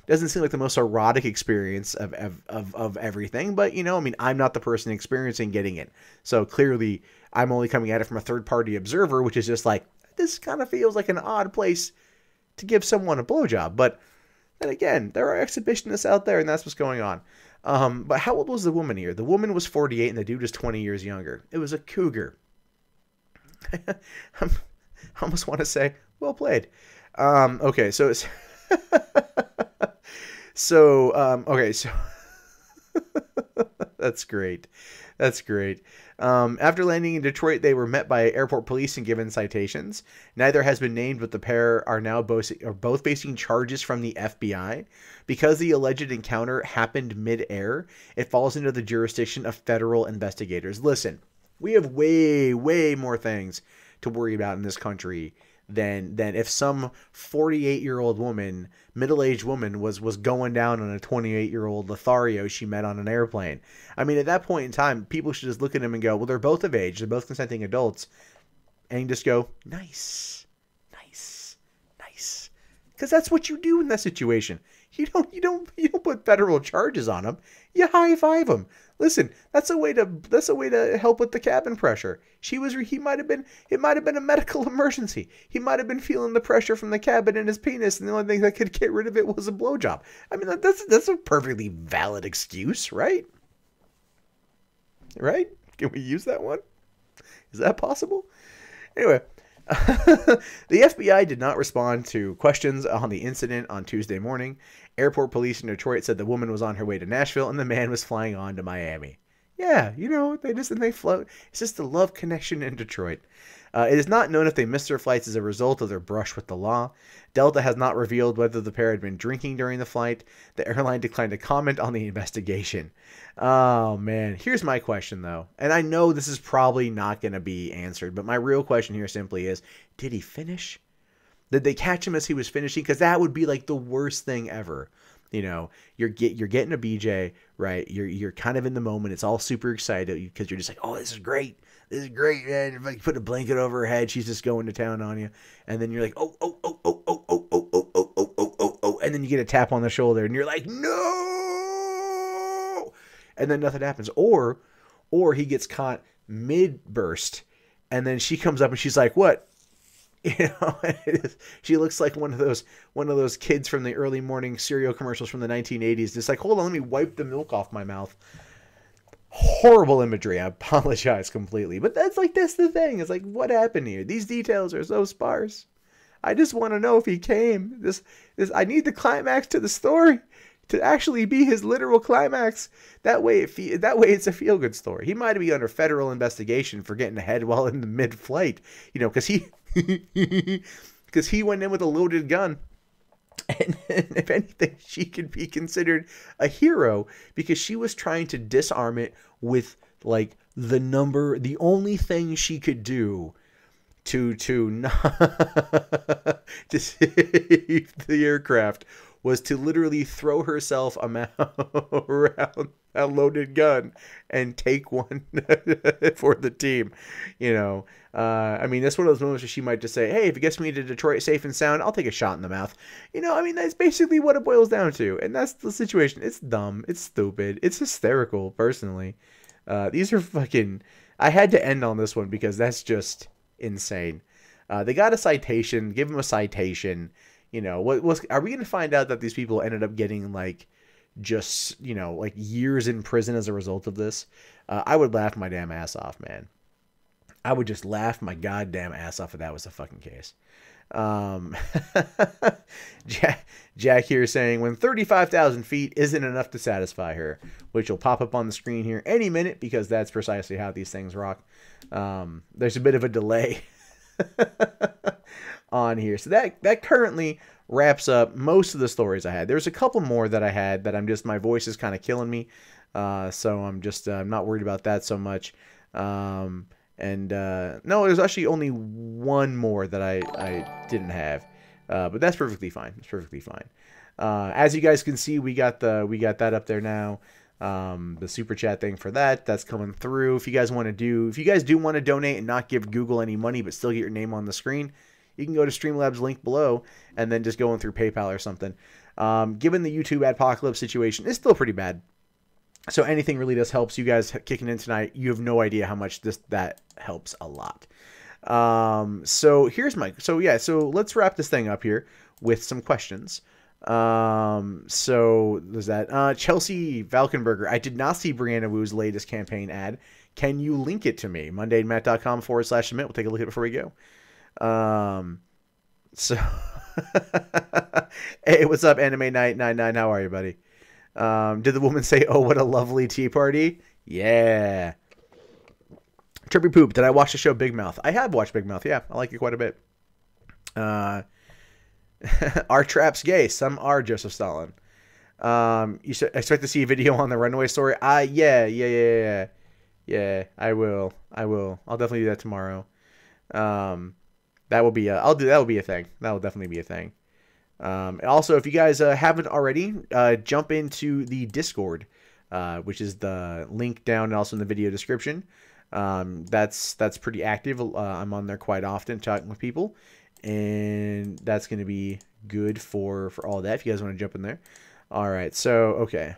Doesn't seem like the most erotic experience of everything, but I mean, I'm not the person experiencing getting it. So clearly I'm only coming at it from a third party observer, which is just like, this kind of feels like an odd place to give someone a blowjob. But then again, there are exhibitionists out there, and that's what's going on. But how old was the woman here? The woman was 48, and the dude was 20 years younger. It was a cougar. I almost want to say, well played. Okay, so it's... okay, so... That's great. After landing in Detroit, they were met by airport police and given citations. Neither has been named, but the pair are now both facing charges from the FBI. Because the alleged encounter happened mid-air, it falls into the jurisdiction of federal investigators. Listen, we have way, way more things to worry about in this country than if some 48-year-old woman, middle-aged woman, was going down on a 28-year-old Lothario she met on an airplane. I mean, at that point in time, people should just look at him and go, well, they're both of age, they're both consenting adults, and just go, nice, because that's what you do in that situation. You don't put federal charges on them. You high five them. Listen, that's a way to help with the cabin pressure. It might have been a medical emergency. He might have been feeling the pressure from the cabin in his penis, and the only thing that could get rid of it was a blowjob. I mean, that's a perfectly valid excuse, right? Right? Can we use that one? Is that possible? Anyway, the FBI did not respond to questions on the incident on Tuesday morning. Airport police in Detroit said the woman was on her way to Nashville and the man was flying on to Miami. Yeah, they float. It's just a love connection in Detroit. It is not known if they missed their flights as a result of their brush with the law. Delta has not revealed whether the pair had been drinking during the flight. The airline declined to comment on the investigation. Oh, man. Here's my question, though. And I know this is probably not going to be answered, but my real question here simply is, did he finish? Did they catch him as he was finishing? Because that would be like the worst thing ever. You're getting a BJ, right? You're kind of in the moment. It's all super excited because you're just like, oh, this is great. This is great, man. If I put a blanket over her head, she's just going to town on you. And then you're like, oh, and then you get a tap on the shoulder and you're like, no. And then nothing happens. Or he gets caught mid-burst and then she comes up and she's like, what? She looks like one of those kids from the early morning cereal commercials from the 1980s. Just like, hold on, let me wipe the milk off my mouth. Horrible imagery. I apologize completely, but that's the thing. It's like, what happened here? These details are so sparse. I just want to know if he came. I need the climax to the story to actually be his literal climax. That way it's a feel-good story. He might be under federal investigation for getting ahead while in the mid-flight, because he went in with a loaded gun. And if anything, she could be considered a hero because she was trying to disarm it with Like the only thing she could do to not to save the aircraft was to literally throw herself around a loaded gun and take one for the team. You know, I mean, that's one of those moments where she might just say, hey, if it gets me to Detroit safe and sound, I'll take a shot in the mouth. You know, I mean, that's basically what it boils down to. And that's the situation. It's dumb. It's stupid. It's hysterical, personally. These are fucking... I had to end on this one because that's just insane. They got a citation. Give them a citation. You know, are we going to find out that these people ended up getting, like, just, you know, like years in prison as a result of this? I would laugh my damn ass off, man. I would just laugh my goddamn ass off if that was the fucking case. Jack here saying, when 35,000 feet isn't enough to satisfy her, which will pop up on the screen here any minute because that's precisely how these things rock. There's a bit of a delay on here. So that currently wraps up most of the stories I had. There's a couple more that I had that my voice is kind of killing me. So I'm just not worried about that so much. No, there's actually only one more that I didn't have. But that's perfectly fine. It's perfectly fine. As you guys can see, we got that up there now. The super chat thing for that's coming through. If you guys do want to donate and not give Google any money, but still get your name on the screen, you can go to Streamlabs link below and then just go in through PayPal or something. Given the YouTube adpocalypse situation, it's still pretty bad. So anything really does helps. You guys kicking in tonight, you have no idea how much that helps a lot. So let's wrap this thing up here with some questions. So there's that. Chelsea Valkenberger. I did not see Brianna Wu's latest campaign ad. Can you link it to me? MondayMatt.com/submit. We'll take a look at it before we go. So hey, what's up, Anime Night 99? How are you, buddy? Did the woman say, "Oh, what a lovely tea party"? Yeah. Trippy Poop. Did I watch the show Big Mouth? I have watched Big Mouth. Yeah, I like it quite a bit. Are traps gay? Some are, Joseph Stalin. You should expect to see a video on the Runaway story. Yeah. I will. I'll definitely do that tomorrow. That will be a thing. That will definitely be a thing. Also, if you guys haven't already, jump into the Discord, which is the link down and also in the video description. That's pretty active. I'm on there quite often talking with people, and that's going to be good for all that if you guys want to jump in there. All right. So, okay.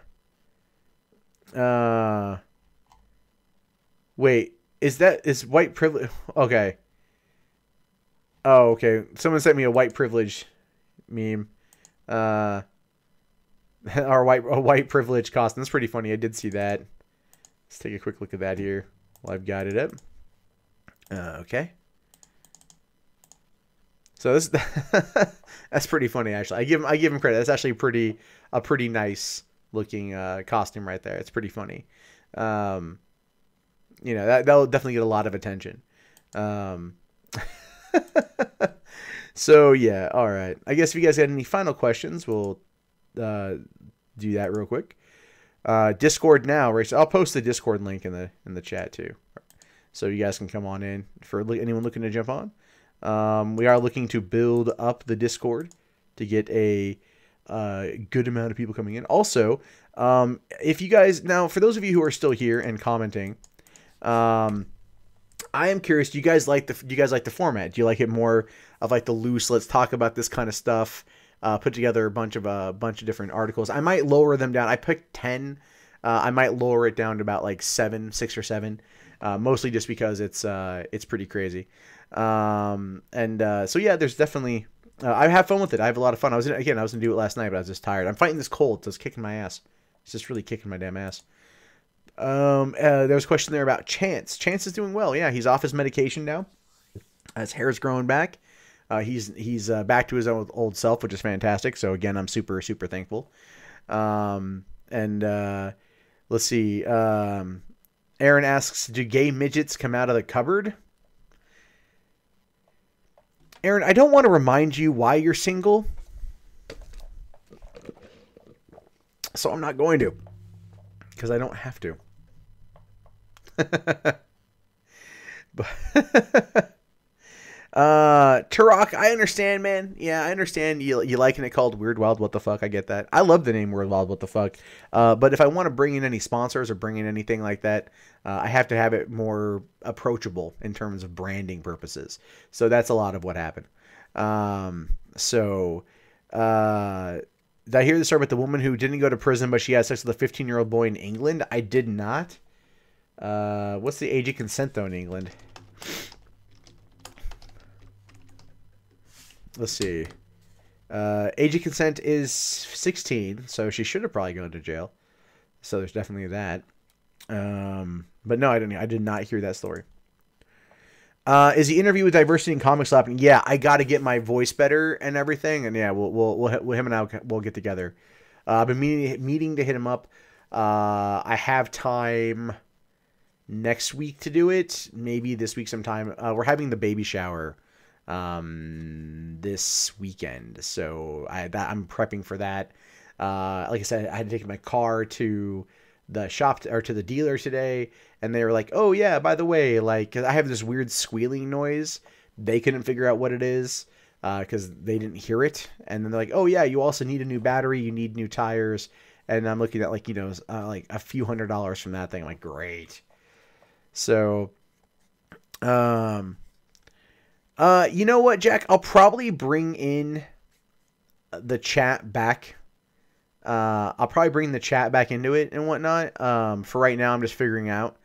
Wait, is white privilege? Okay. Oh, okay. Someone sent me a white privilege meme. Or a white privilege costume. That's pretty funny. I did see that. Let's take a quick look at that here while I've got it up. Okay. So this that's pretty funny, actually. I give him credit. That's actually a pretty nice looking costume right there. It's pretty funny. You know, that'll definitely get a lot of attention. So yeah, all right. I guess if you guys got any final questions, we'll do that real quick. Discord now, right? So I'll post the Discord link in the chat too, so you guys can come on in for anyone looking to jump on. We are looking to build up the Discord to get a good amount of people coming in. Also, if you guys now, for those of you who are still here and commenting, I am curious. Do you guys like the format? Do you like it more of like the loose? Let's talk about this kind of stuff. Put together a bunch of different articles. I might lower them down. I picked 10. I might lower it down to about like 6 or 7. Mostly just because it's pretty crazy. So yeah, there's definitely. I have fun with it. I have a lot of fun. I was gonna do it last night, but I was just tired. I'm fighting this cold, so it's kicking my ass. It's just really kicking my damn ass. There was a question there about Chance. Chance is doing well. Yeah, he's off his medication now. His hair's growing back. He's back to his old self, which is fantastic. So again, I'm super thankful. Let's see. Aaron asks, do gay midgets come out of the cupboard? Aaron, I don't want to remind you why you're single, so I'm not going to, because I don't have to. But Turok, I understand, man. Yeah, I understand you liking it called Weird Wild What the Fuck. I get that. I love the name Weird Wild What the Fuck. But if I want to bring in any sponsors or bring in anything like that, I have to have it more approachable in terms of branding purposes. So that's a lot of what happened. Did I hear the story about the woman who didn't go to prison, but she had sex with a 15-year-old boy in England? I did not. What's the age of consent, though, in England? Let's see. Age of consent is 16, so she should have probably gone to jail. So there's definitely that. But no, I did not hear that story. Is the interview with Diversity in Comics happening? Yeah, I got to get my voice better and everything, and yeah, we'll him and I will get together. I've been meaning to hit him up. I have time next week to do it. Maybe this week sometime. We're having the baby shower this weekend, so I'm prepping for that. Like I said, I had to take my car to the shop or to the dealer today, and they were like, oh yeah, by the way, like, 'cause I have this weird squealing noise. They couldn't figure out what it is because they didn't hear it, and then they're like, oh yeah, you also need a new battery, you need new tires, and I'm looking at like, you know, like a few $100s from that thing. I'm like, great. So you know what, Jack, I'll probably bring in the chat back. I'll probably bring the chat back into it and whatnot. For right now, I'm just figuring out.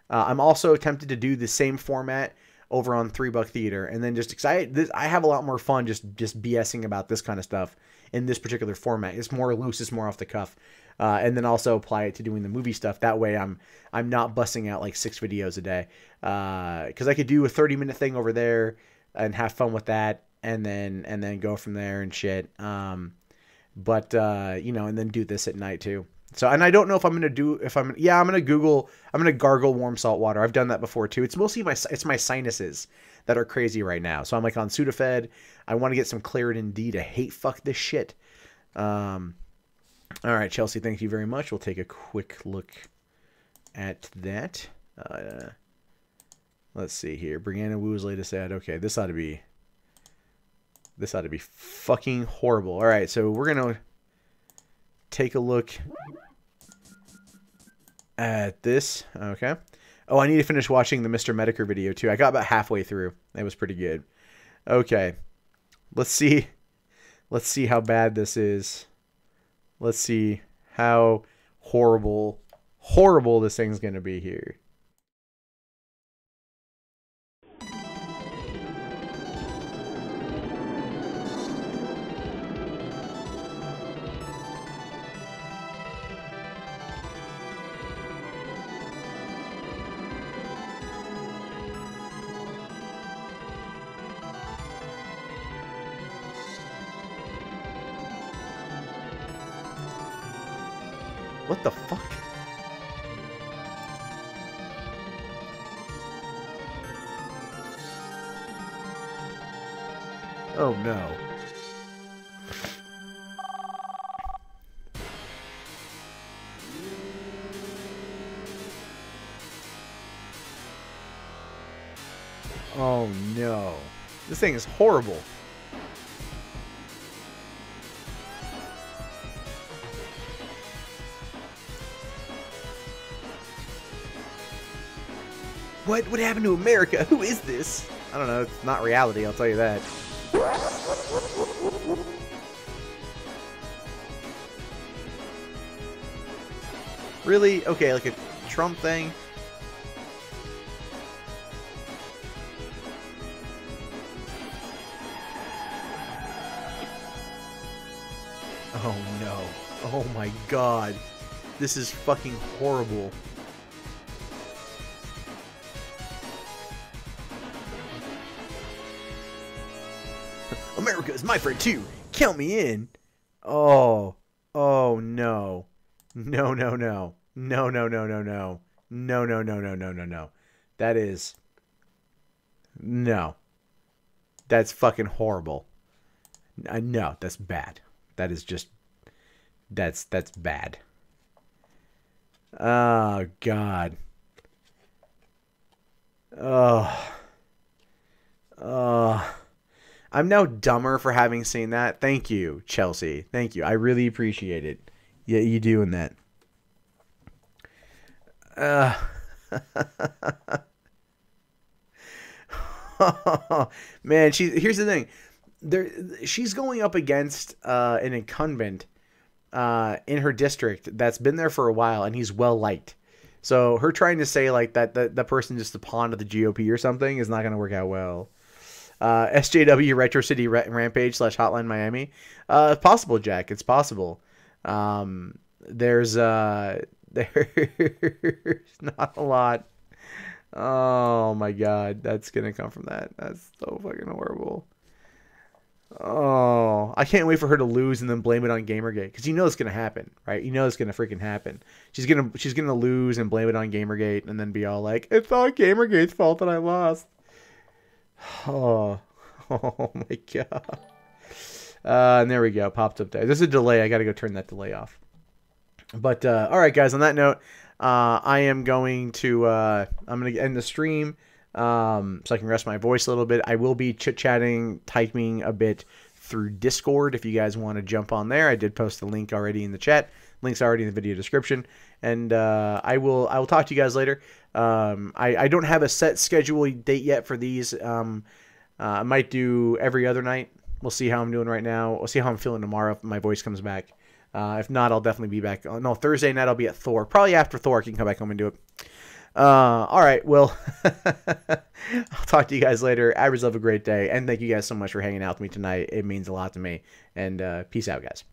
I'm also tempted to do the same format over on $3 Theater, and then just excited. I have a lot more fun just BSing about this kind of stuff in this particular format. It's more loose, it's more off the cuff, and then also apply it to doing the movie stuff. That way, I'm not busting out like 6 videos a day, because I could do a 30-minute thing over there and have fun with that, and then go from there and shit. But you know, and then do this at night too. So, and I don't know if I'm gonna I'm gonna gargle warm salt water. I've done that before too. It's mostly my sinuses that are crazy right now. So I'm like on Sudafed. I want to get some Claritin D to hate fuck this shit. All right, Chelsea, thank you very much. We'll take a quick look at that. Let's see here. Brianna Wu's latest ad. Okay, this ought to be fucking horrible. All right, so we're gonna take a look at this. Okay. Oh, I need to finish watching the Mr. Medicare video too. I got about halfway through. That was pretty good. Okay. Let's see how bad this is. Let's see how horrible this thing's gonna be here. What the fuck? Oh no. Oh no. This thing is horrible. What happened to America? Who is this? I don't know. It's not reality, I'll tell you that. Really? Okay, like a Trump thing? Oh no. Oh my god. This is fucking horrible. America is my friend too. Count me in. Oh. Oh no. No, no, no. No, no, no, no, no. No, no, no, no, no, no, no. That is... No. That's fucking horrible. No, that's bad. That is just... That's bad. Oh, God. Oh. I'm now dumber for having seen that. Thank you, Chelsea. Thank you. I really appreciate it. Yeah, you doing that. Man, here's the thing. She's going up against an incumbent in her district that's been there for a while, and he's well liked. So her trying to say like that person just a pawn of the GOP or something is not going to work out well. SJW Retro City Rampage / Hotline Miami. It's possible, Jack. It's possible. There's not a lot. Oh my God, that's gonna come from that. That's so fucking horrible. Oh, I can't wait for her to lose and then blame it on Gamergate, because you know it's gonna happen, right? You know it's gonna freaking happen. She's gonna lose and blame it on Gamergate and then be all like, "It's all Gamergate's fault that I lost." Oh, oh my God. And there we go. Popped up there. There's a delay. I got to go turn that delay off. But all right, guys. On that note, I am going to end the stream so I can rest my voice a little bit. I will be chit-chatting, typing a bit through Discord if you guys want to jump on there. I did post a link already in the chat. Link's already in the video description. And I will talk to you guys later. I don't have a set schedule date yet for these. I might do every other night. We'll see how I'm doing right now. We'll see how I'm feeling tomorrow if my voice comes back. If not, I'll definitely be back. No, Thursday night I'll be at Thor. Probably after Thor I can come back home and do it. All right, well, I'll talk to you guys later. Have yourself a great day, and thank you guys so much for hanging out with me tonight. It means a lot to me. And peace out, guys.